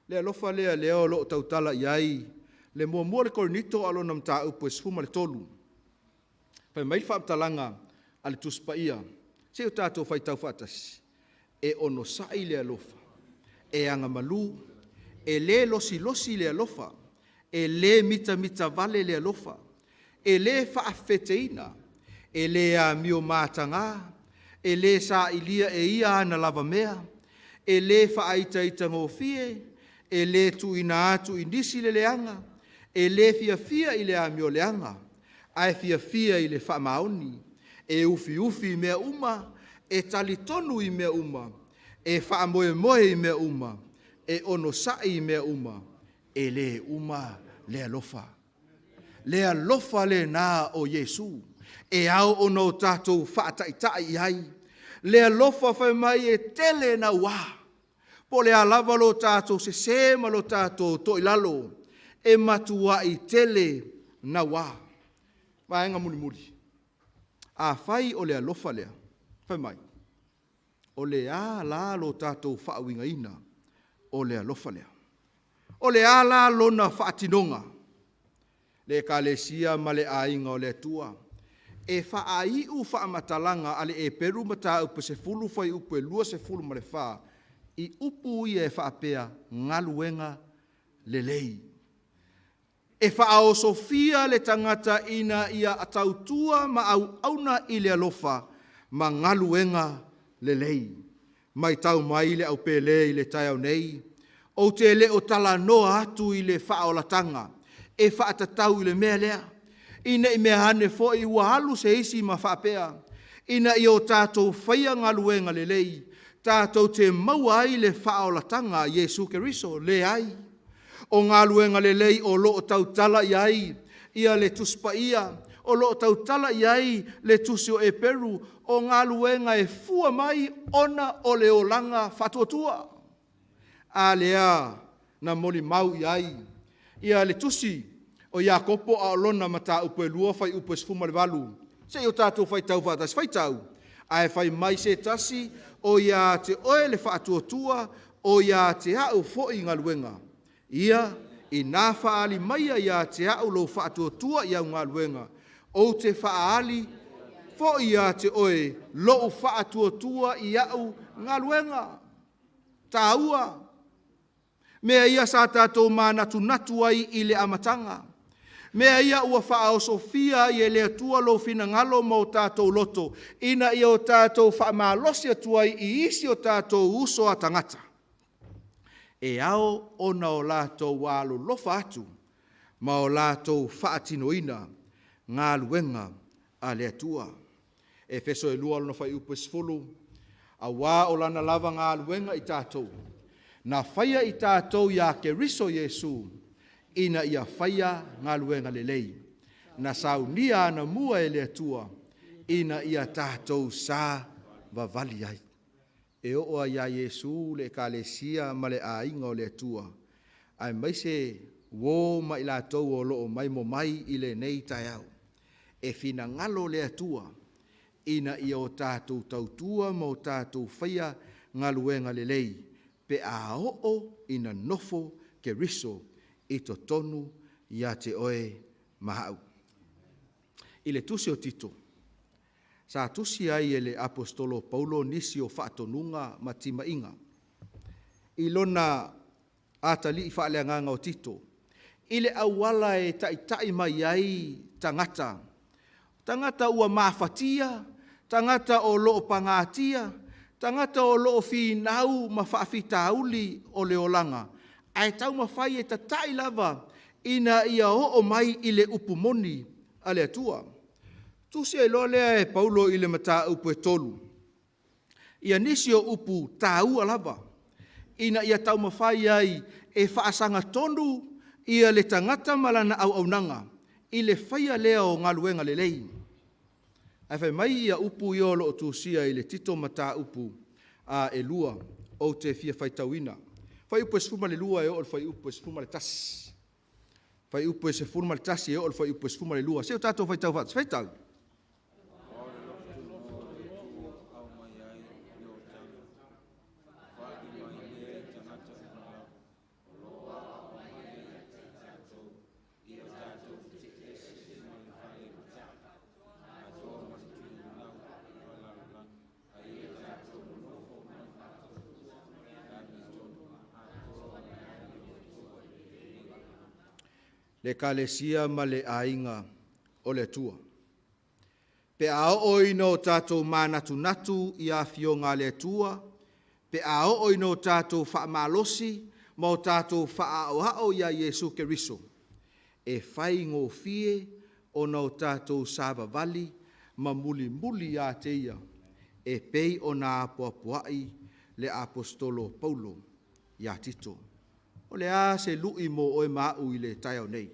Le lofa lea leo lo tautala iai. Le mua mua le korinito alo nam tā upo e sfuma le tolu. Whai mai whaamtalanga a le tuspa ia. Se o tātou whai tau whaatas. E ono sai le lofa. E anga malu. E le losi losi le alofa, e le mita mita vale le alofa, e le whaafeteina, e le a mio mātanga, e le sa ilia e ia na lava mea, e le whaaita ita ngofie, e le tu ina atu indisi le leanga, e le fia fia i le a mio leanga, ai fia fia i le whaamaoni, e ufi ufi mea uma, e talitonu i mea uma, e whaamoe moe i mea uma, e ono sai mea uma, e le uma le alofa. Le alofa le nā o Yesu, e au ono tātou whaataitai ai. Le alofa whai mai e tele na wā. Po le alava lo tātou se sema lo tātou to ilalo, e matua i tele na wā. Vaenga muli muli. A whai o le alofa lea, whai mai. O le a la lo tātou whaawinga ina, o le alofa lea. O le ala lona whaatinonga. Le kalesia ma le ainga o le atua. E whaai u whaamatalanga ale e peru mata upe se fulu whai upe lua se fulu ma le wha. I upu i e whaapea ngaluenga le lei. E whaao sofia le tangata ina ia atautua ma au auna i le alofa ma ngaluenga le lei. Mai tau mai le au pele i le tai au nei, o te le o tala noa atu i le whaolatanga, e whaatatau i le mea lea, ina i mea hane fo i wahalu se isi ma whaapea, ina i o tātou whaia ngaluenga le lei, tātou te maua ai le whaolatanga Yesu Keriso, le ai, o ngaluenga le lei o lo o tau tala i ai, ia le tuspa ia, o lo o tau tala i ai le tusio e peru, o ngā luenga e fua mai ona o le olanga whatuatua. A lea na moli mau i ai. Ia le tusi O Ugapo a lona mata upe lua fai upe sfuma le valu. Se o tātou fai tau whātas fai tau. Ai fai mai se tasi o ia te oe le whātua o ia te au fo'i ngā luenga. Ia i nā whaali maia ia te au lo whātua ia ngā luenga. O te whaali fo'i ia te oe lo whātua i au ngā luenga. Tāua. Mea ia sa tātou mānatu natu ai i le amatanga. Mea ia ua whaao sofia i e lea tua lo fina ngalo mo tātou loto. Ina i o tātou whaamalosi atuai i isi o tātou uso a tangata. E ao ona o lātou wālo lofa atu, ma o lātou whaatinoina ngā luenga a lea tua. E feso e lua lona whai upe sfulu, a wā o lana lava ngā luenga i tātou. Na whaia i tātou ia ke riso Yesu, ina ia whaia ngā luenga lelei. Na saunia ana mua e lea tua, ina ia tātou sā vavali ai. E oa ia Yesu le kalesia ma le ainga o lea tua. Ai mai se wō mai lātou o loo mai mo mai i le nei tai au. E fina ngalo lea tua, ina ia o tātou tautua ma o tātou whaia ngā luenga lelei. Pe a o ina nofo ke riso i to tonu ia te oe mahau. I le tusi o tito, sa tusi ai e le apostolo Paulo nisi o whaatonunga ma tima inga. I lona atali i whaaleanganga o tito, i le awala e tai mai ai tangata. Tangata ua mawhatia, tangata o loo pangatia, tangata o loo whinau ma whaafitauli o leolanga. Ai tau mawhai e tatai lava ina ia o mai i le upumoni a le atua. Tusi e loa lea e Paulo i le mata upu e tolu. Ia nisi o upu tāua lava. Ina ia tau mawhai ai e whaasanga tonu ia le tangata malana au aunanga. I le whaia lea o ngā luenga le lei. Ai whai mai ia upu i olo o tusia i le tito mata upu a e lua o te fia whaitauina. Fai upo e sfuma le lua e o fai upo e sfuma le tasi. Fai upo e sfuma le tasi e o fai upo e sfuma le lua. Seo tātou fai tau vats, fai tau. Le kalesia ma le ainga o le tua. Pe a oino tātou mānatu natu i a fionga le tua, pe a oino tātou whaamalosi ma o tātou whaaohao i a Yesu Keriso. E whai ngō fie o nau tātou sāva vali ma muli a te ia, e pei o nā apuapuai le apostolo Paulo i a tito. O le a se lui mo oe mau i le tai au nei.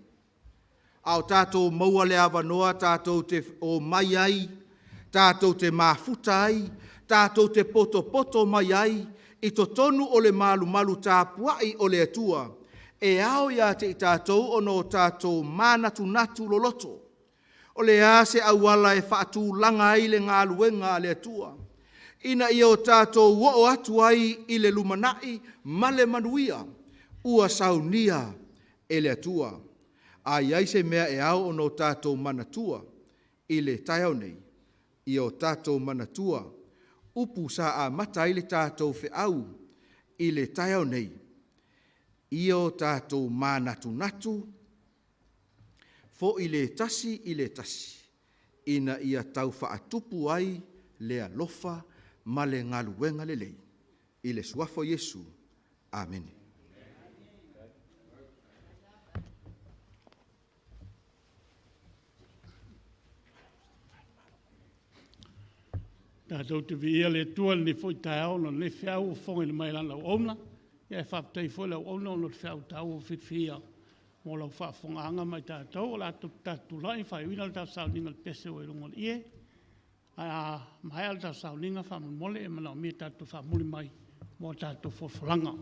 Ao tātou maua le awanoa, tātou te o mai ai, tātou te mafuta ai, tātou te poto mai ai, i to tonu o le malu tāpuai o le atua. E ao ia te i tātou ono tātou mānatu natu loloto. O le a se awala e whaatu langa ai le ngā luenga le atua. Ina i o tātou wo atu ai i le lumanai male manuia. Ua saunia e le atua. Ai ai se mea e au o no tātou manatua i le taiau nei. I o tātou manatua, upu sa a mata i le tātou fe au i le taiau nei. I o tātou manatu, fo i le tasi, ina ia tau whaatupu ai le alofa ma le ngaluenga le lei. I le suafo Yesu. Amen. Tātou te via le tua ni foi tāo no le whiau o whonga ni mai lana o ona. Ia e whaptei foi lau ona no le whiau tāo o whitwhia. Mō lau whaafonga mai tātou o la tātou lai whai uina le tāu Sauniga le pese o e rongon ie. Mai al tāu Sauniga whamun mole e mana o mea tātou whamuli mai mō tātou whorwhoranga.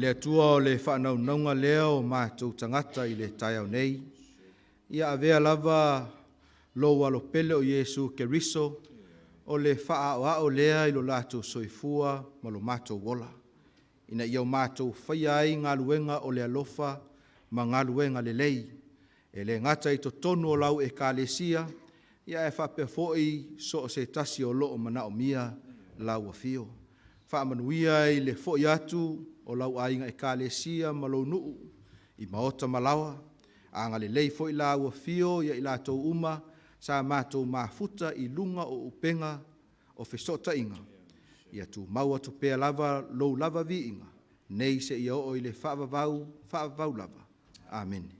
Le atua o le whanaunaunga leo mātou tangata i le tai au nei. Ia avea lava lo walo pele o Yesu Keriso o le wha o lea i lo lātou soifua ma lo mātou wola. Ina iau mātou whaia ai ngā luenga o le alofa ma ngā luenga le lei. E le ngata i to tonu o lau e kālesia, ia e whape foi so o se tasi o loo mana o mia lau a fio. Whaamanuia i le foi atu o lau ainga e kālesia ma lo nuu i maota malawa. Anga le lei foi lau a fio ia i lātou uma sa mātou mafuta i lunga o upenga o fesota inga. Ia tu maua tu pea lava lou lava vi inga. Nei se ia o i le whaavavau lava. Amen.